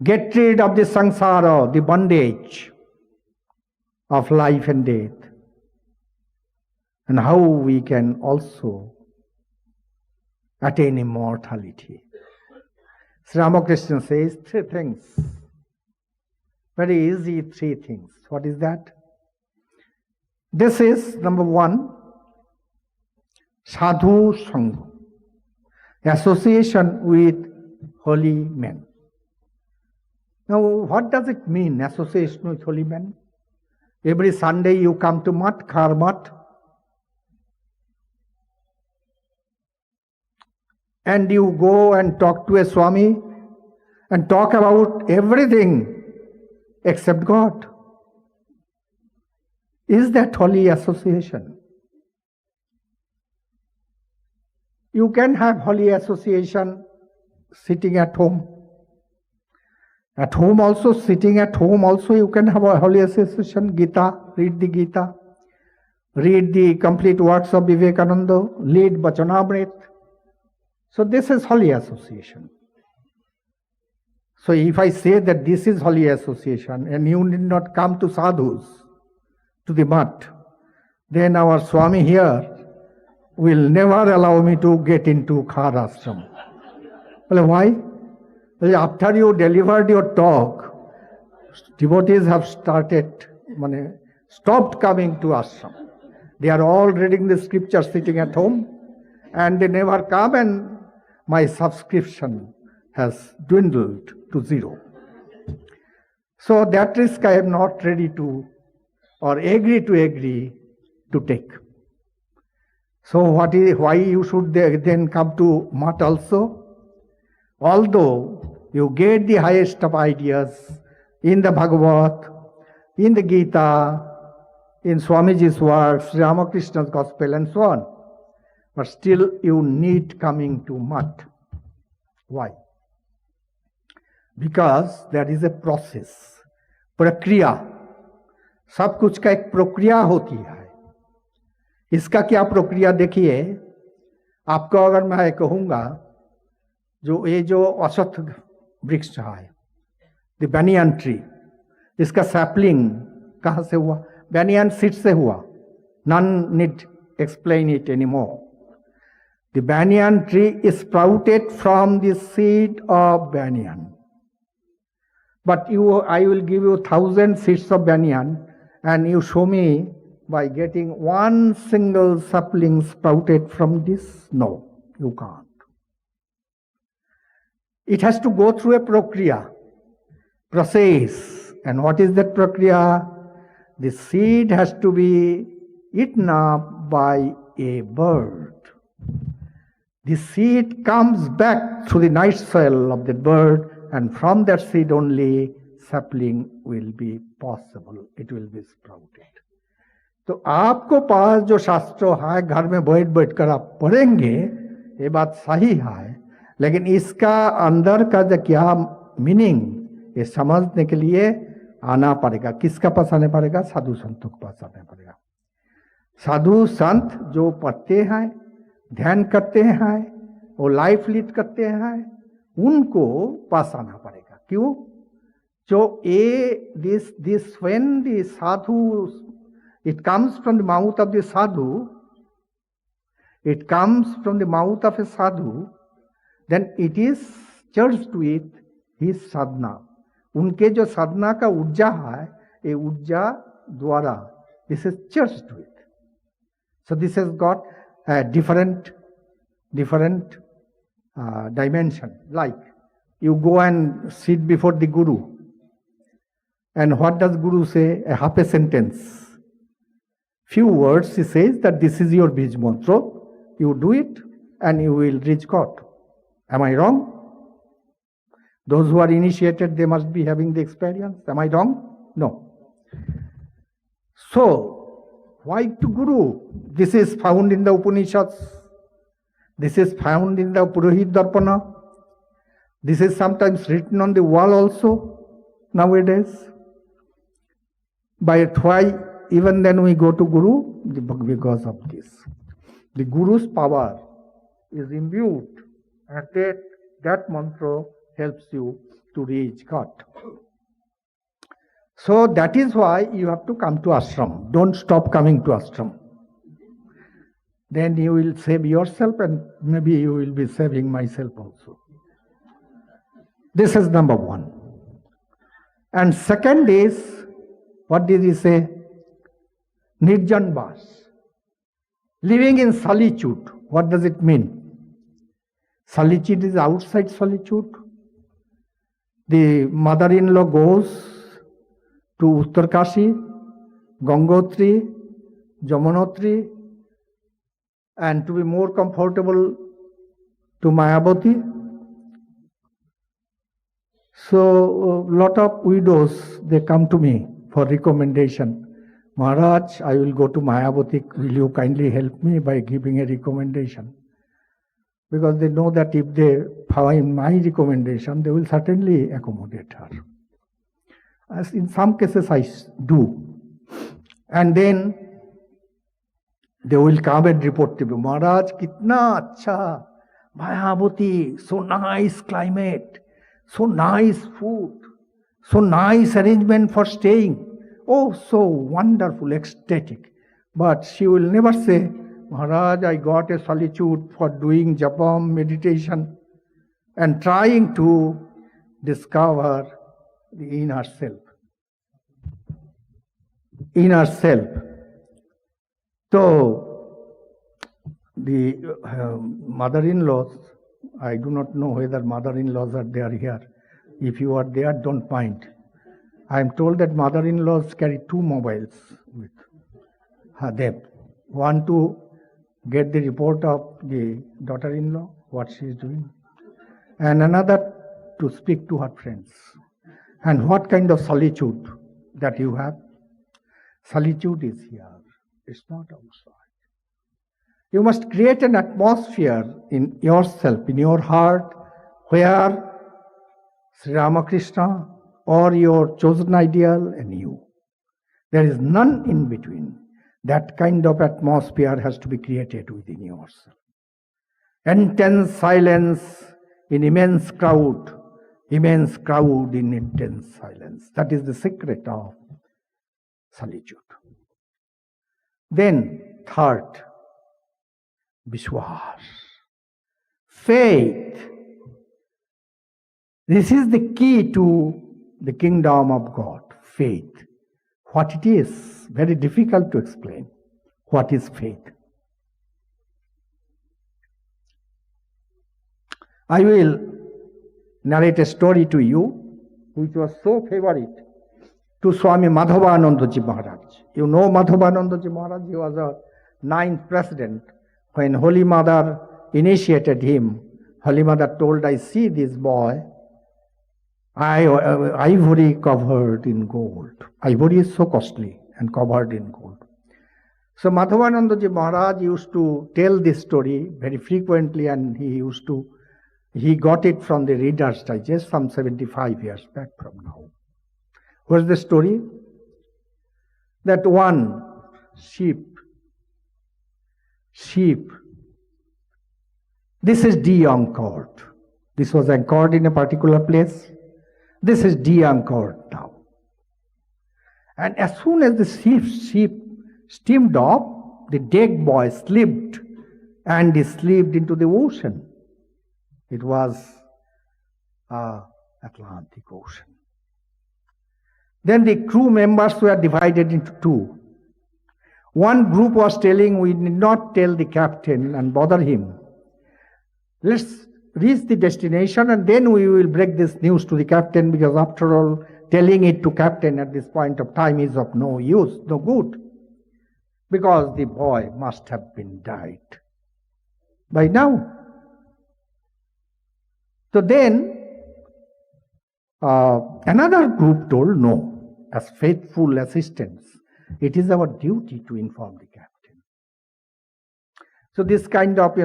get rid of the samsara, the bondage of life and death. And how we can also attain immortality. Sri Ramakrishna says three things. Very easy, three things. What is that? This is number one, sadhu sangha, association with holy men. Now, what does it mean, association with holy men? Every Sunday you come to Mat, Khar Mat, and you go and talk to a Swami and talk about everything except God. Is that holy association? You can have holy association sitting at home. At home also, sitting at home also, you can have a holy association. Gita, read the Gita. Read the complete works of Vivekananda. Lead Bachanamrit. So this is holy association. So if I say that this is holy association and you need not come to sadhus, to the mat, then our Swami here will never allow me to get into Khar ashram. Well, why? Well, after you delivered your talk, devotees have stopped coming to ashram. They are all reading the scriptures sitting at home and they never come, and my subscription has dwindled to zero. So that risk I am not ready to or agree to take. So why you should then come to Mat also? Although you get the highest of ideas in the Bhagavad, in the Gita, in Swamiji's works, Sri Ramakrishna's Gospel and so on, but still you need coming to Mat. Why? Because there is a process, प्रक्रिया. सब कुछ का एक प्रक्रिया होती है. इसका क्या प्रक्रिया देखिए. आपको अगर मैं कहूँगा जो अश्वत्थ वृक्ष है, द बैनियन ट्री, इसका सैपलिंग कहाँ से हुआ? बैनियन सीड से हुआ. None need explain it any more. The banyan tree is sprouted from the seed of banyan. But I will give you 1,000 seeds of banyan and you show me by getting one single sapling sprouted from this? No, you can't. It has to go through a process. And what is that prakriya? The seed has to be eaten up by a bird. The seed comes back through the night soil of the bird, and from that seed only sapling will be possible. It will be sprouted. तो आपको पास जो शास्त्र है घर में बैठ बैठ कर आप पढ़ेंगे, ये बात सही है, लेकिन इसका अंदर का जो क्या मीनिंग ये समझने के लिए आना पड़ेगा. किसका पास आने पड़ेगा? साधु संतों के पास आने पड़ेगा. साधु संत जो पढ़ते हैं, ध्यान करते हैं, वो लाइफ लीड करते हैं, उनको पास आना पड़ेगा. क्यों? जो ये this when the Sadhu, it comes from the mouth of the sadhu, it comes from the mouth of a sadhu, then it is charged with his sadhana. उनके जो साधना का ऊर्जा है, ये ऊर्जा द्वारा this is charged with. So this has got a different dimension. Like you go and sit before the Guru, and what does Guru say? A half a sentence. Few words he says that this is your Bij Mantra. You do it and you will reach God. Am I wrong? Those who are initiated, they must be having the experience. Am I wrong? No. So, why to Guru? This is found in the Upanishads. This is found in the Purohit Darpana. This is sometimes written on the wall also nowadays. But why even then we go to Guru? Because of this. The Guru's power is imbued, and that mantra helps you to reach God. So that is why you have to come to ashram. Don't stop coming to ashram. Then you will save yourself, and maybe you will be saving myself also. This is number one. And second is, what did he say? Nirjan Vas. Living in solitude. What does it mean? Solitude is outside solitude. The mother-in-law goes to Uttarkashi, Gangotri, Jamunotri, and to be more comfortable to Mayavati. So, a lot of widows, they come to me for recommendation. Maharaj, I will go to Mayavati. Will you kindly help me by giving a recommendation? Because they know that if they find my recommendation, they will certainly accommodate her. As in some cases I do. And then they will come and report to me, Maharaj, kitna acha, Mayavati, so nice climate, so nice food, so nice arrangement for staying. Oh, so wonderful, ecstatic. But she will never say, Maharaj, I got a solitude for doing japam, meditation, and trying to discover the inner self. Inner self. So, the mother-in-laws, I do not know whether mother-in-laws are there here. If you are there, don't mind. I am told that mother-in-laws carry 2 mobiles with them. One to get the report of the daughter-in-law, what she is doing, and another to speak to her friends. And what kind of solitude that you have? Solitude is here, it's not outside. You must create an atmosphere in yourself, in your heart, where Sri Ramakrishna or your chosen ideal and you. There is none in between. That kind of atmosphere has to be created within yourself. Intense silence in immense crowd in intense silence. That is the secret of solitude. Then, third, Vishwas. Faith. This is the key to the kingdom of God. Faith. What it is, very difficult to explain. What is faith? I will narrate a story to you which was so favorite to Swami Madhavanandaji Maharaj. You know Madhavanandaji Maharaj? He was a 9th president when Holy Mother initiated him, Holy Mother told, I see this boy, ivory covered in gold. Ivory is so costly and covered in gold. So Madhavanandaji Maharaj used to tell this story very frequently, and he got it from the Reader's Digest some 75 years back from now. What's the story? That one sheep, this is de-anchored. This was anchored in a particular place. This is de-anchored now. And as soon as the sheep steamed off, the deck boy slipped and he slipped into the ocean. It was Atlantic Ocean. Then the crew members were divided into two. One group was telling, we need not tell the captain and bother him. Let's reach the destination and then we will break this news to the captain, because after all, telling it to captain at this point of time is of no use, no good. Because the boy must have been died by now. So then, another group told, no, as faithful assistants, it is our duty to inform the captain. So this kind of,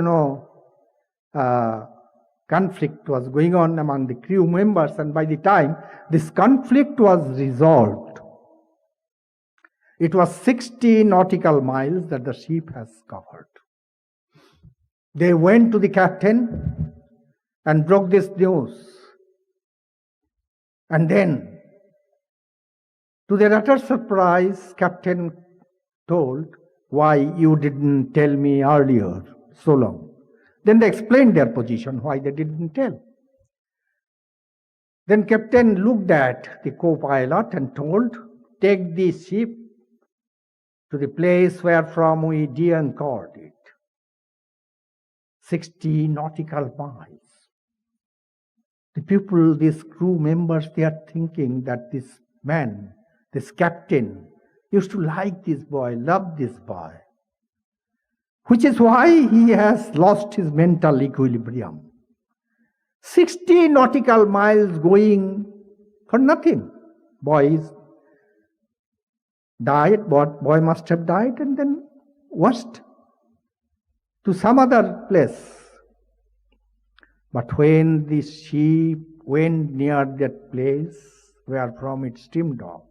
conflict was going on among the crew members, and by the time this conflict was resolved, it was 60 nautical miles that the ship has covered. They went to the captain and broke this news. And then, to their utter surprise, captain told, why you didn't tell me earlier so long? Then they explained their position, why they didn't tell. Then captain looked at the co-pilot and told, take the ship to the place where from we de-anchored it. 60 nautical miles. The people, these crew members, they are thinking that this man, this captain, used to like this boy, love this boy. Which is why he has lost his mental equilibrium. 60 nautical miles going for nothing. Boy is died, boy must have died and then washed to some other place. But when the ship went near that place where from it steamed off,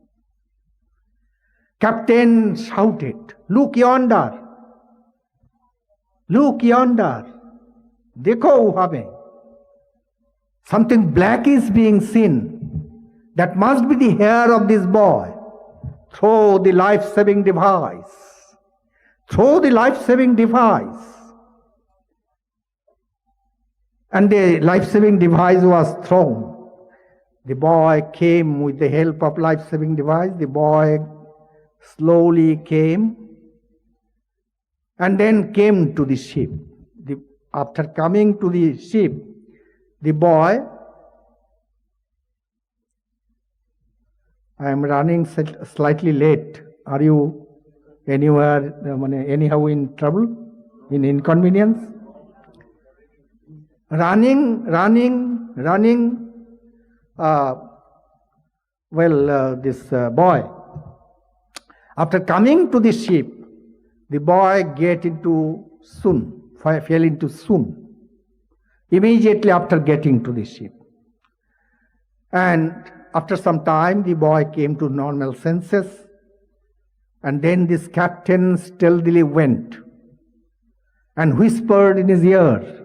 captain shouted, look yonder! Look yonder! Dekho wahame! Something black is being seen. That must be the hair of this boy. Throw the life-saving device. Throw the life-saving device. And the life-saving device was thrown. The boy came with the help of life-saving device. The boy slowly came and then came to the ship. After coming to the ship, the boy, I am running slightly late. Are you anywhere, anyhow in trouble, in inconvenience? Running. This boy, after coming to the ship, the boy fell into swoon. Immediately after getting to the ship. And after some time, the boy came to normal senses. And then this captain stealthily went and whispered in his ear,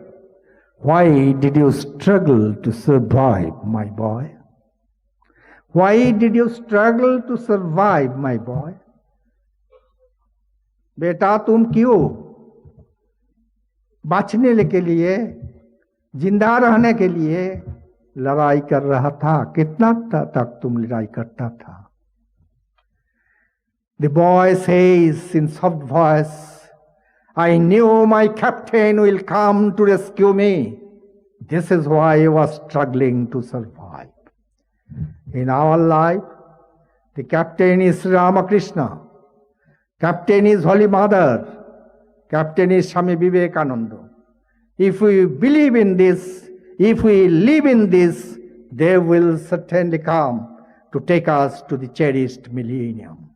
why did you struggle to survive, my boy? Why did you struggle to survive, my boy? बेटा तुम क्यों बचने के लिए, जिंदा रहने के लिए लड़ाई कर रहा था? कितना तक तुम लड़ाई करता था? The boy says in soft voice, I knew my captain will come to rescue me. This is why I was struggling to survive. In our life, the captain is Sri Ramakrishna. Captain is Holy Mother. Captain is Swami Vivekananda. If we believe in this, if we live in this, they will certainly come to take us to the cherished millennium.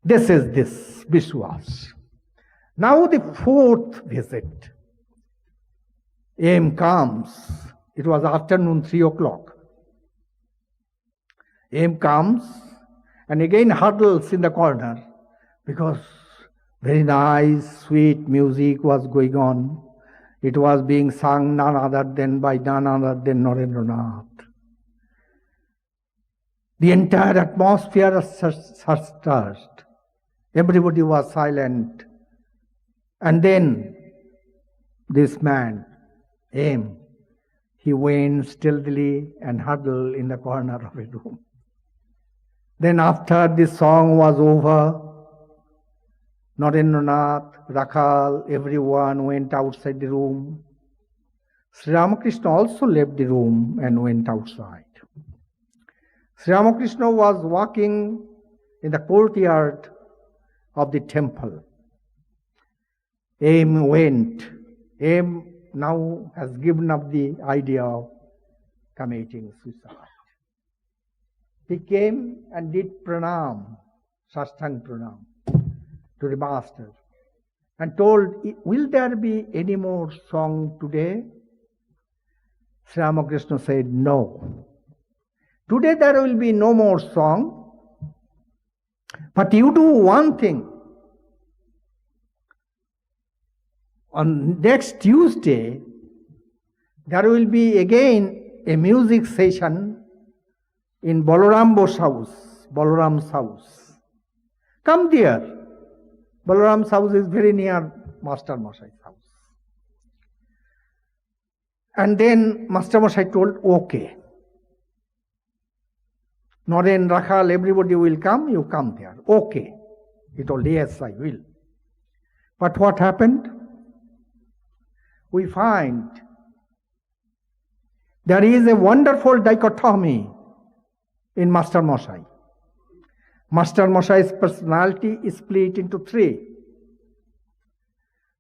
This is this Vishwas. Now the fourth visit. M comes. It was afternoon 3 o'clock. M comes and again huddles in the corner because very nice, sweet music was going on. It was being sung none other than Narendranath. The entire atmosphere was stirred. Everybody was silent. And then this man, M, he went stealthily and huddled in the corner of a room. Then after the song was over, Narendranath, Rakhal, everyone went outside the room. Sri Ramakrishna also left the room and went outside. Sri Ramakrishna was walking in the courtyard of the temple. M went. M now has given up the idea of committing suicide. He came and did pranam, sastang pranam, to the master and told, will there be any more song today? Sri Ramakrishna said, no. Today there will be no more song, but you do one thing. On next Tuesday, there will be again a music session in Balaram's house. Come there. Balaram's house is very near Master Mashai's house. And then Master Mashai told, okay. Naren, Rakhal, everybody will come, you come there. Okay. He told, yes, I will. But what happened? We find there is a wonderful dichotomy in Master Mashai. Master Mashai's personality is split into three.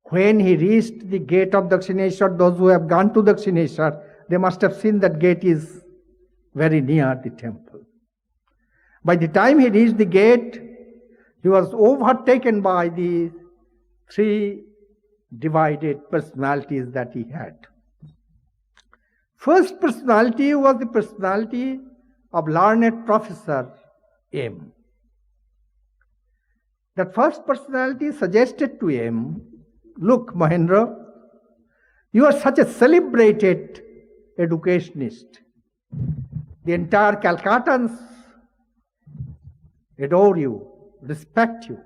When he reached the gate of Dakshineshwar, those who have gone to Dakshineshwar, they must have seen that gate is very near the temple. By the time he reached the gate, he was overtaken by the three divided personalities that he had. First personality was the personality of learned Professor M. That first personality suggested to him, look, Mahendra, you are such a celebrated educationist. The entire Calcuttans adore you, respect you.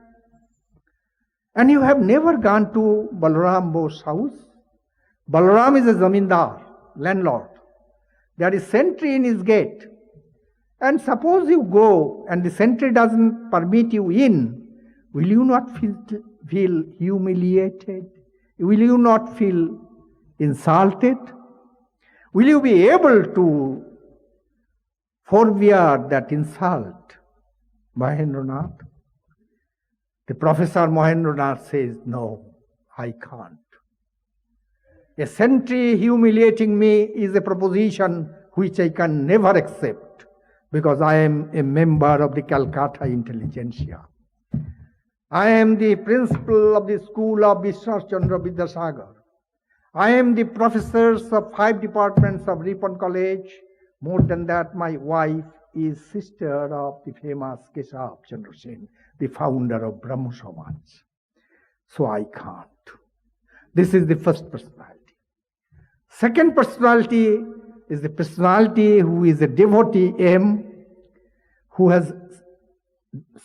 And you have never gone to Balaram Bose's house. Balaram is a zamindar, landlord. There is sentry in his gate. And suppose you go and the sentry doesn't permit you in, will you not feel humiliated? Will you not feel insulted? Will you be able to forbear that insult, Mahendranath? The Professor Mahendranath says, no, I can't. A sentry humiliating me is a proposition which I can never accept because I am a member of the Calcutta intelligentsia. I am the principal of the school of Vishwas Chandra Vidyasagar. I am the professors of 5 departments of Ripon College. More than that, my wife is sister of the famous Keshav Chandra Sen, the founder of Brahmo Samaj. So I can't. This is the first personality. Second personality is the personality who is a devotee M, who has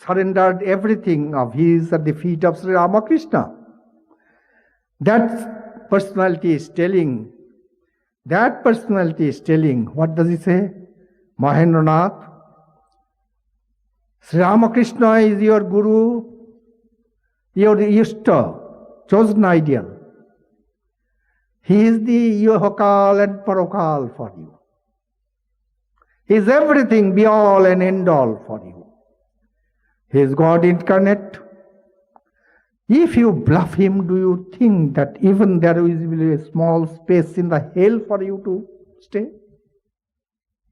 surrendered everything of his at the feet of Sri Ramakrishna. That personality is telling, what does he say? Mahendranath, Sri Ramakrishna is your guru, your Ishta, chosen ideal. He is the Yohakal and Parokal for you. He is everything, be all and end all for you. He is God incarnate. If you bluff him, do you think that even there will be a small space in the hell for you to stay?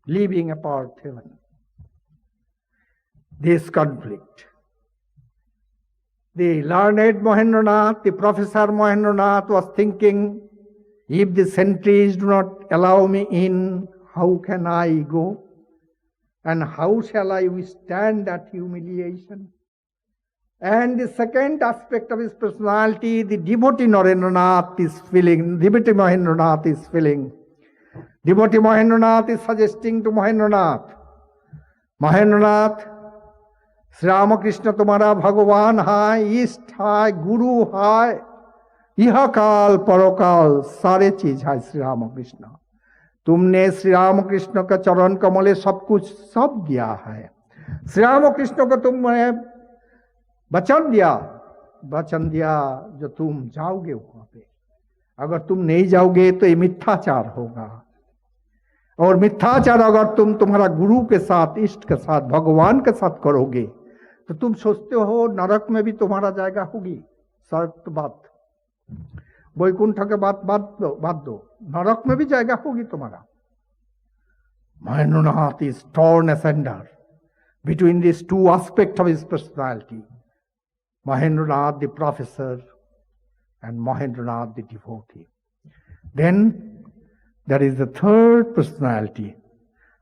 Leaving apart heaven. This conflict. The learned Mahendranath, the professor Mahendranath was thinking, if the sentries do not allow me in, how can I go? And how shall I withstand that humiliation? And the second aspect of his personality, the devotee Narendranath is feeling, devotee Mahendranath is feeling. Devotee Mahendranath is suggesting to Mahendranath, Mahendranath, Sri Ramakrishna तुम्हारा भगवान है, इष्ट है, गुरु है, यह काल परोकाल सारे चीज है श्री रामकृष्ण. तुमने श्री रामकृष्ण का चरण कमले सब कुछ सब दिया है. श्री रामकृष्ण को तुमने वचन दिया जो तुम जाओगे वहां पे. अगर तुम नहीं जाओगे तो ये मिथ्याचार होगा. और मिथ्याचार अगर तुम तुम्हारा गुरु के साथ, इष्ट के साथ, भगवान के साथ करोगे तो तुम सोचते हो नरक में भी तुम्हारा जायगा होगी. स्वर्ग तो बात, वैकुंठ के बात दो, नरक में भी जायगा होगी तुम्हारा. Mahendranath is torn asunder between these two aspects of his personality. Mahendranath the professor and Mahendranath the devotee. Then there is the third personality.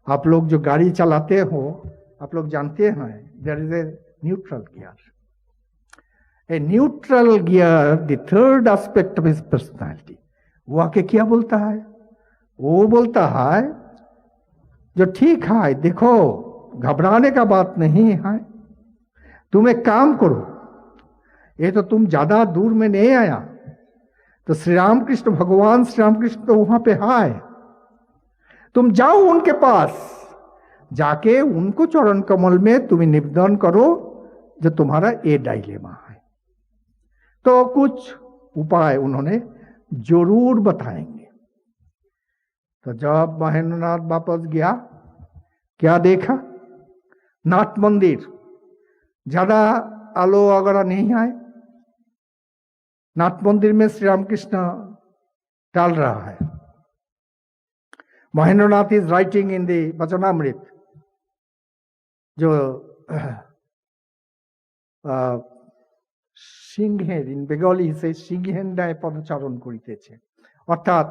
आप लोग जो गाड़ी चलाते हो, आप लोग जानते हैं, there is a neutral gear. A neutral gear, the third aspect of his personality. वो आके क्या बोलता है? वो बोलता है जो ठीक है, देखो घबराने का बात नहीं है, तुम एक काम करो, ये तो तुम ज्यादा दूर में नहीं आया, तो श्री रामकृष्ण, भगवान श्री रामकृष्ण तो वहां पे है, तुम जाओ उनके पास, जाके उनको चरण कमल में तुम्हें निवेदन करो जो तुम्हारा ये डायलेमा है. तो कुछ उपाय उन्होंने जरूर बताएंगे. तो जब महेंद्रनाथ वापस गया, क्या देखा? नाथ मंदिर, ज्यादा आलो वगैरह नहीं आए. नाथ मंदिर में श्री रामकृष्ण डाल रहा है. Mahendranath is writing in the Vachanamrita, जो সিংহের, ইন বেঙ্গলি সে সিংহের ন্যায় পদচারণ করিতেছে, অর্থাৎ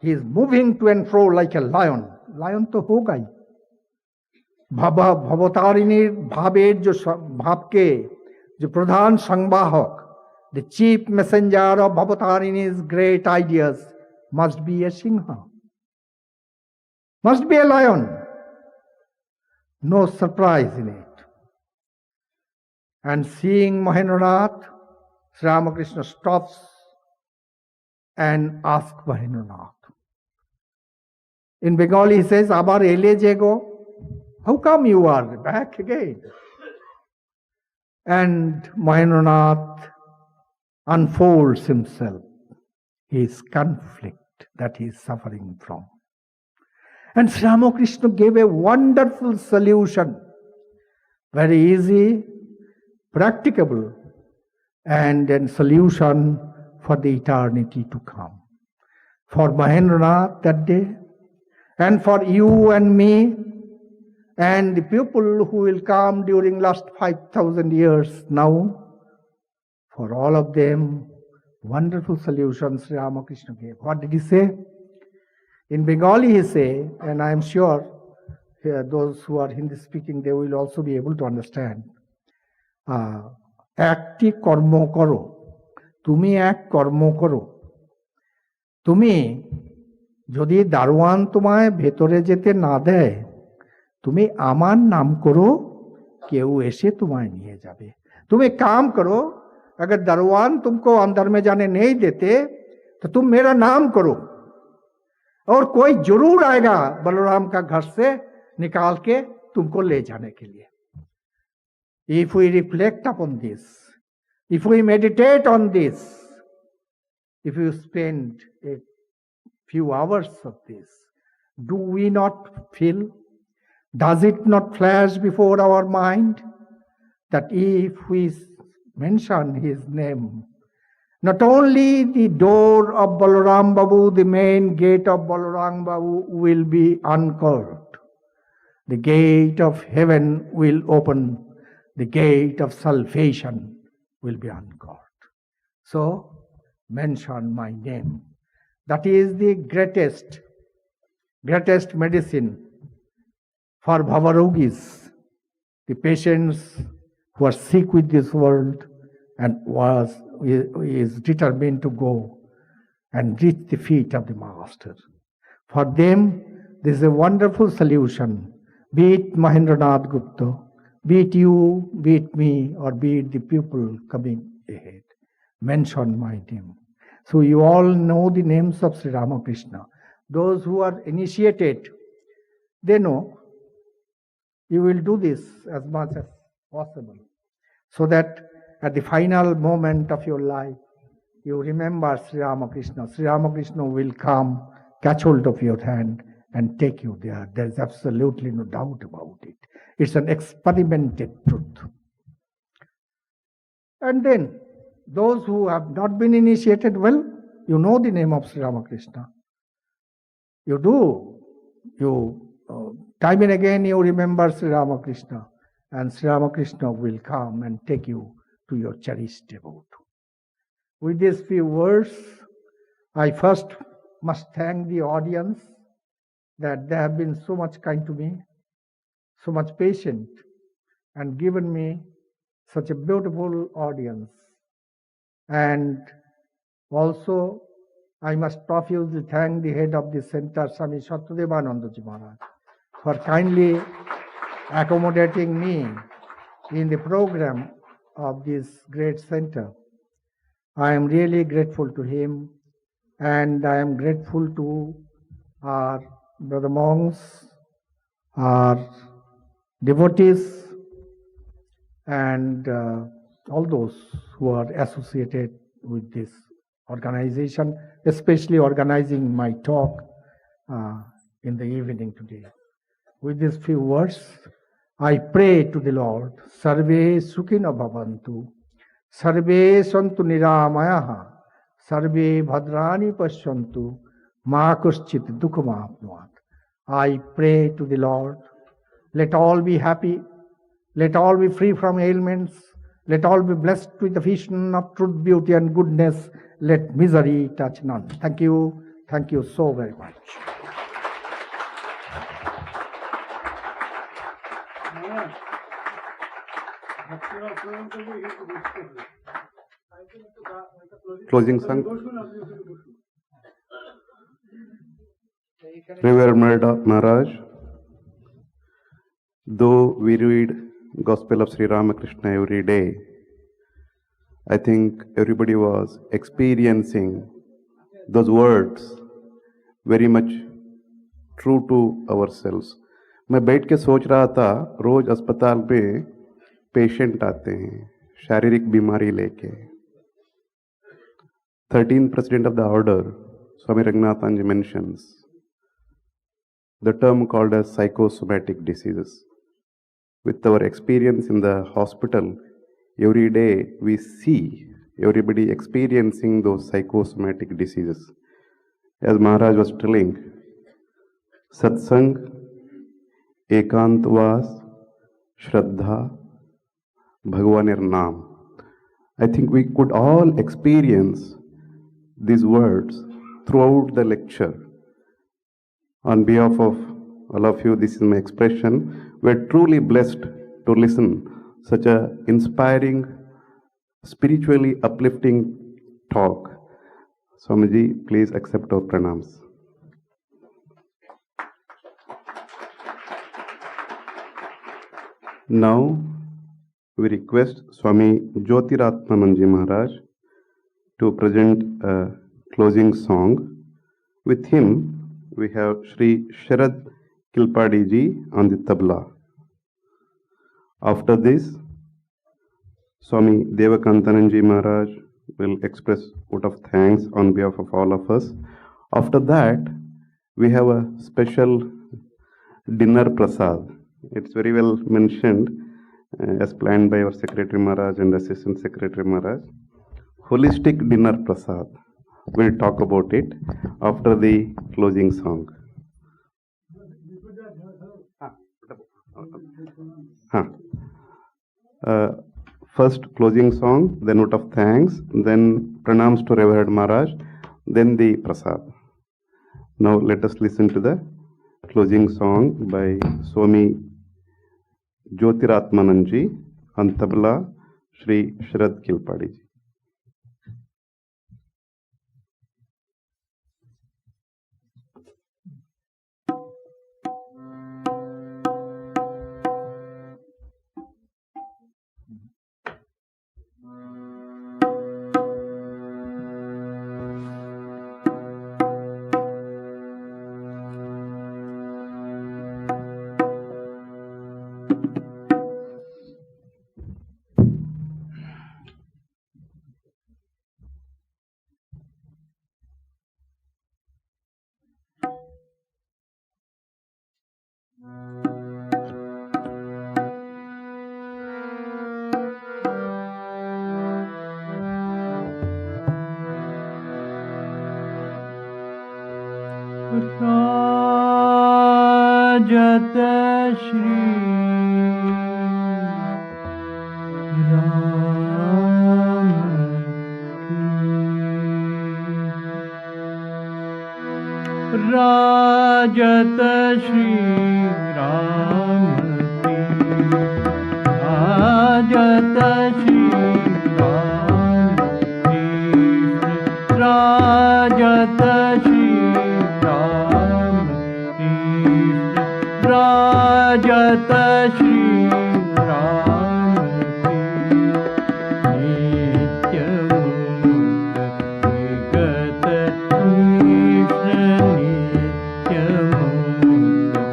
he is moving to and fro like a lion. Lion তো হোগাই. ভবতারিণীর ভাবের যে ভাবকে, যে প্রধান সংবাহক, the chief messenger of Bhavatarini's great ideas must be a Singha, must be a lion. No surprise in it. And seeing Mahendranath, Sri Ramakrishna stops and asks Mahendranath. In Bengali he says, Abar ele jego, how come you are back again? And Mahendranath unfolds himself, his conflict that he is suffering from. And Sri Ramakrishna gave a wonderful solution, very easy, practicable, and a solution for the eternity to come. For Mahendranath that day, and for you and me, and the people who will come during last 5,000 years now, for all of them, wonderful solutions Sri Ramakrishna gave. What did he say? In Bengali he say, and I am sure those who are Hindi speaking, they will also be able to understand. একটি কর্ম করো, তুমি এক কর্ম করো, তুমি যদি দারোয়ান তোমায় ভেতরে যেতে না দেয়, তুমি আমার নাম করো, কেউ এসে তোমায় নিয়ে যাবে. তুমি काम करो, अगर दरवान तुमको अंदर में जाने नहीं देते तो तुम मेरा नाम करो और कोई जरूर आएगा बलराम का घर से निकाल के तुमको ले जाने के लिए. If we reflect upon this, if we meditate on this, if you spend a few hours of this, do we not feel, does it not flash before our mind that if we mention his name. Not only the door of Balaram Babu, the main gate of Balaram Babu will be uncovered. The gate of heaven will open. The gate of salvation will be uncovered. So, mention my name. That is the greatest medicine for Bhavarogis, the patients who are sick with this world and is determined to go and reach the feet of the Master. For them, this is a wonderful solution. Be it Mahendranath Gupta, be it you, be it me, or be it the people coming ahead. Mention my name. So you all know the names of Sri Ramakrishna. Those who are initiated, they know. You will do this as much as possible, so that at the final moment of your life, you remember Sri Ramakrishna. Sri Ramakrishna will come, catch hold of your hand, and take you there. There is absolutely no doubt about it. It's an experimented truth. And then, those who have not been initiated, well, you know the name of Sri Ramakrishna. You do. Time and again you remember Sri Ramakrishna, and Sri Ramakrishna will come and take you to your cherished abode. With these few words, I first must thank the audience that they have been so much kind to me, so much patient, and given me such a beautiful audience. And also, I must profusely thank the head of the center, Swami Suviranandaji Maharaj, for kindly accommodating me in the program of this great center. I am really grateful to him, and I am grateful to our brother monks, our devotees, and all those who are associated with this organization, especially organizing my talk in the evening today. With these few words, I pray to the Lord, Sarve Sukhina Bhavantu, Sarve Santu Niramayaha, Sarve Bhadrani Pashyantu, Ma Kuschit Dukkama Apnuat. I pray to the Lord, let all be happy, let all be free from ailments, let all be blessed with the vision of truth, beauty, and goodness, let misery touch none. Thank you so very much. Closing song. Revered Maharaj, though we read Gospel of Sri Ramakrishna every day, I think everybody was experiencing those words very much true to ourselves. मैं बैठ के सोच रहा था, रोज अस्पताल में patient आते हैं शारीरिक बीमारी लेके. 13th President of the Order, Swami Suviranandaji mentions the term called as psychosomatic diseases. With our experience in the hospital, every day we see everybody experiencing those psychosomatic diseases. As Maharaj was telling, Satsang, Ekantwas, Shraddha, Bhagwanir Naam. I think we could all experience these words throughout the lecture. On behalf of all of you, this is my expression. We're truly blessed to listen such a inspiring, spiritually uplifting talk. Swamiji, please accept our pranams. Now, we request Swami Jyotiratmananji Maharaj to present a closing song. With him, we have Sri Sharad Kilpadi ji on the tabla. After this, Swami Vivekananda Maharaj will express vote of thanks on behalf of all of us. After that, we have a special dinner prasad. It's very well mentioned. as planned by our Secretary Maharaj and Assistant Secretary Maharaj. Holistic dinner prasad. We'll talk about it after the closing song. First closing song, then note of thanks, then pranams to Revered Maharaj, then the prasad. Now let us listen to the closing song by Swami Jyotiratmananji on tabla, Sri Sharad Kilpadi ji. Rajat Shri Ram Rajat Shri Ram Rajat Shri Ram Rajat Shri Rajat Shri Ram Nitya Mukta Vigat Krishna Nitya Mukta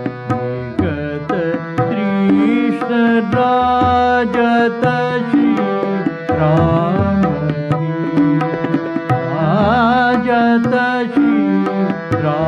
Vigat Krishna Rajat Shri Ram Rajat Shri Ram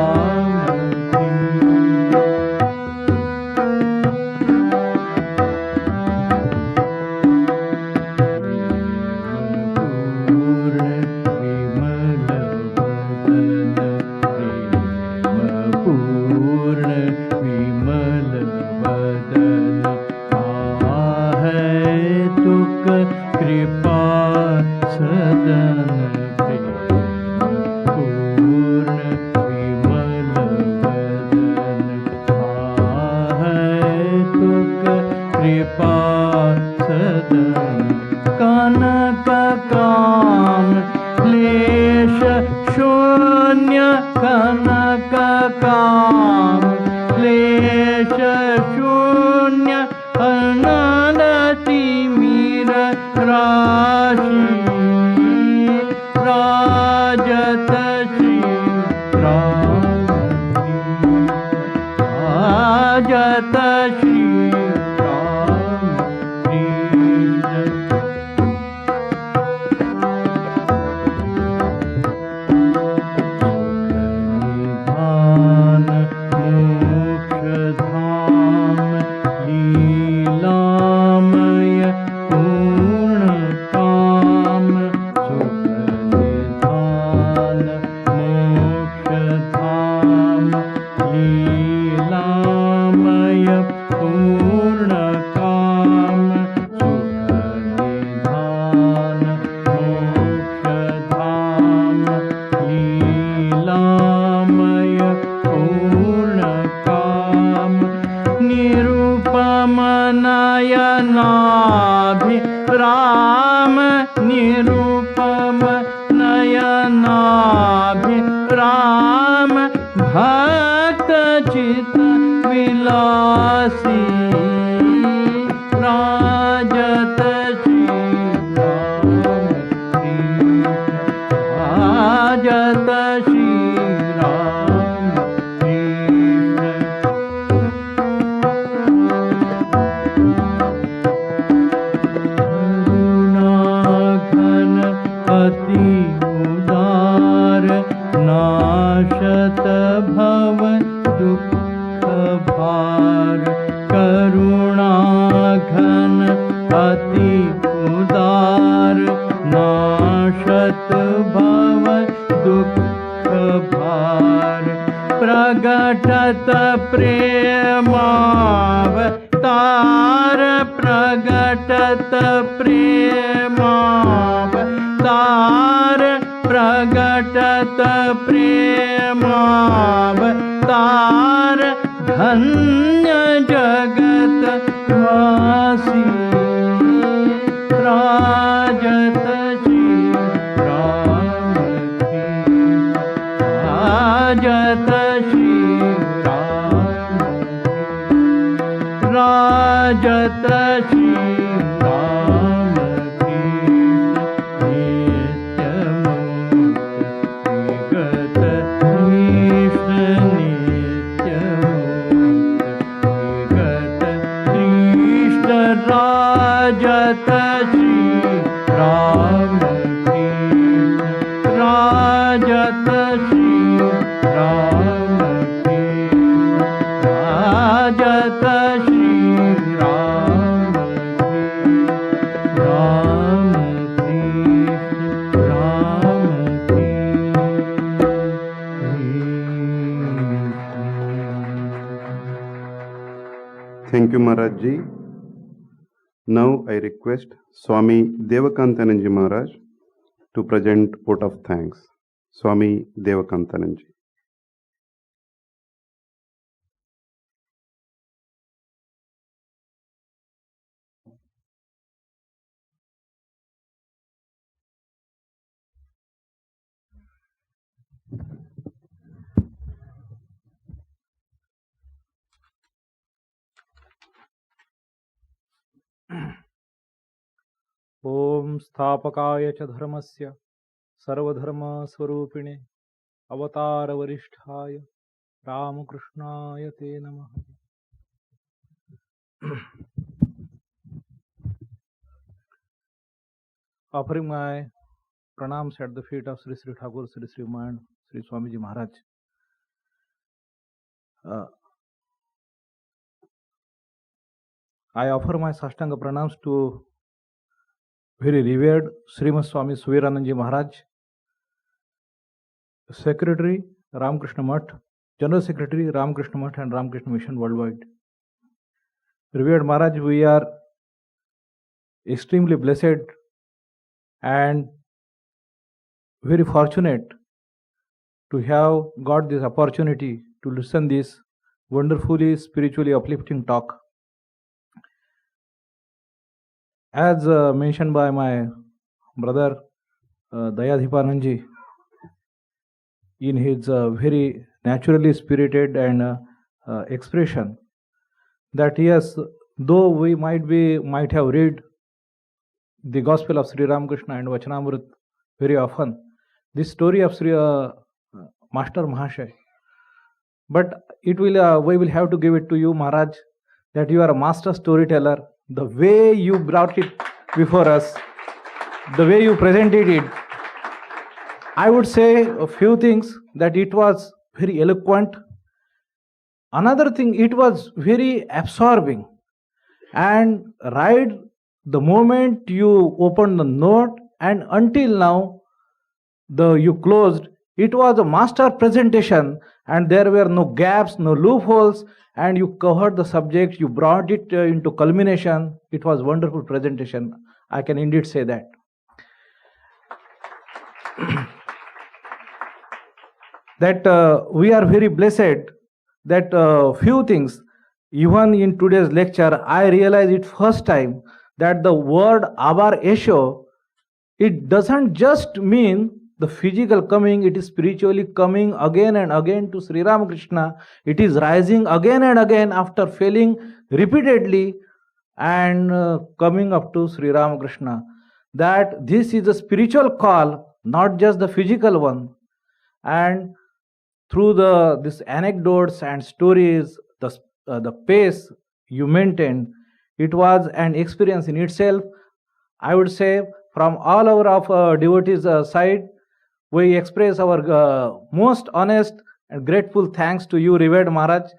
करुणा घन नाशत भव दुख भार प्रगटत प्रेमावतार प्रगटत प्रेमावतार प्रगटत प्रेमावतार धन्य जगत वासी राजत श्री राम राजत श्री राम राजत श्री राम नित्य मुक्त विगत कृष्ण नित्य मुक्त विगत कृष्ण राजत श्री राम कृष्ण राजत श्री राम कृष्ण राजत Shri Ram Krishna Ram Krishna Ram Krishna. Thank you, Maharaj ji. Now I request Swami Vivekananda Maharaj to present vote of thanks. Swami Vivekananda. ओम स्थापकाय च धर्मस्य सर्वधर्म स्वरूपिणे अवतार वरिष्ठाय रामकृष्णाय ते नमः. Offering my pranams at the feet of Sri Sri Thakur, Sri Srimat, Sri Swamiji Maharaj. I offer my Sashtanga pranams to very revered Srimat Swami Suviranandaji Maharaj, Secretary Ramakrishna Math, General Secretary Ramakrishna Math and Ramakrishna Mission Worldwide. Revered Maharaj, we are extremely blessed and very fortunate to have got this opportunity to listen this wonderfully spiritually uplifting talk. As mentioned by my brother Dayadhipananji in his very naturally spirited and expression, that yes, though we might have read the Gospel of Sri Ramakrishna and Vachanamrut very often, this story of Sri Master Mahashay, but we will have to give it to you, Maharaj, that you are a master storyteller. The way you brought it before us, the way you presented it, I would say a few things, that it was very eloquent. Another thing, it was very absorbing. And right the moment you opened the note and until now you closed, it was a master presentation and there were no gaps, no loopholes, and you covered the subject, you brought it into culmination. It was wonderful presentation. I can indeed say that. That we are very blessed that few things, even in today's lecture, I realized it first time that the word Abar Esho, it doesn't just mean the physical coming, it is spiritually coming again and again to Sri Ramakrishna. It is rising again and again after failing repeatedly and coming up to Sri Ramakrishna. That this is a spiritual call, not just the physical one. And through these anecdotes and stories, the pace you maintained, it was an experience in itself. I would say from all our devotees' side, we express our most honest and grateful thanks to you, Revered Maharaj,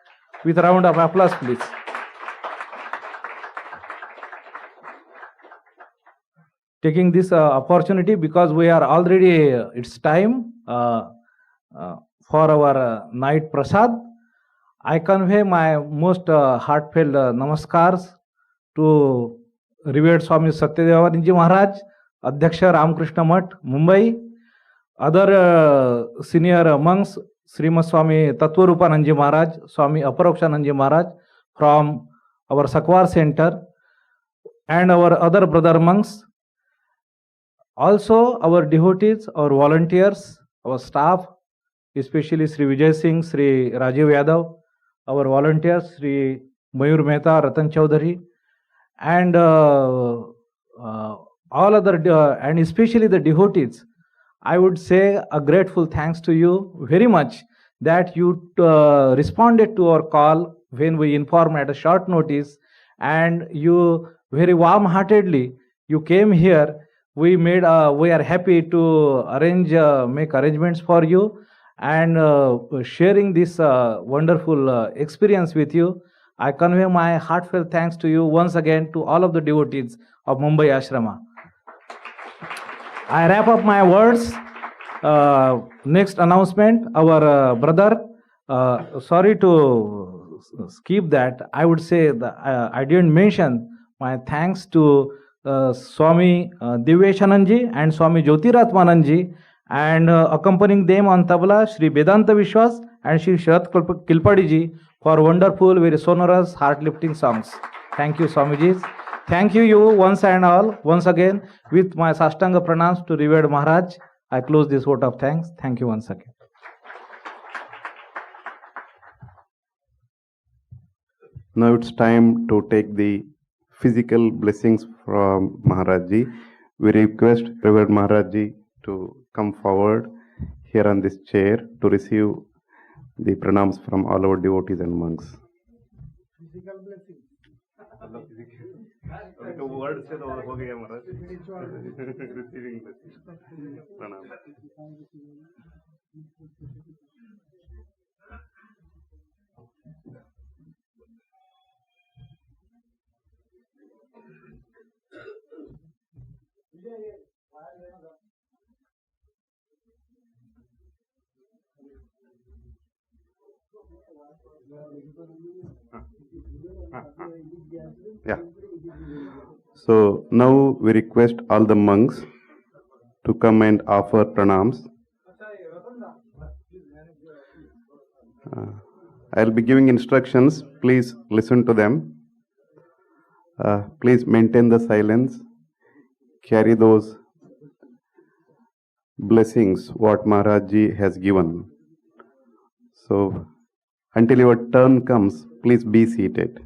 with a round of applause, please. taking this opportunity because we are already, it's time for our night prasad. I convey my most heartfelt namaskars to Revered Swami Suviranandaji Maharaj, Adhyaksha Ramakrishna Mat, Mumbai, other senior monks, Srimat Swami Tattvarupanandaji Maharaj, Swami Aparokshanandaji Maharaj from our Sakwar center, and our other brother monks, also our devotees, our volunteers, our staff, especially Sri Vijay Singh, Sri Rajiv Yadav, our volunteers, Sri Mayur Mehta, Ratan Chaudhary, and all other, and especially the devotees. I would say a grateful thanks to you very much that you responded to our call when we informed at a short notice, and you very warm-heartedly you came here. We are happy to make arrangements for you and sharing this wonderful experience with you. I convey my heartfelt thanks to you once again, to all of the devotees of Mumbai Ashrama. I wrap up my words. Next announcement, our brother, sorry to skip that. I would say that I didn't mention my thanks to Swami Diveshananji and Swami Jyotiratmananji, and accompanying them on tabla, Sri Vedanta Vishwas and Sri Sharat Kilpadiji for wonderful, very sonorous, heart-lifting songs. Thank you, Swamiji. Thank you, once and all, once again, with my Sastanga pranams to Revered Maharaj. I close this vote of thanks. Thank you once again. Now it's time to take the physical blessings from Maharajji. We request Revered Maharajji to come forward here on this chair to receive the pranams from all our devotees and monks. Physical blessing. Word se ho gaya Maharaj. Receiving blessings. Pranam. Yeah. So now we request all the monks to come and offer pranams. I'll be giving instructions. Please listen to them. Please maintain the silence. Carry those blessings what Maharajji has given. So until your turn comes, please be seated.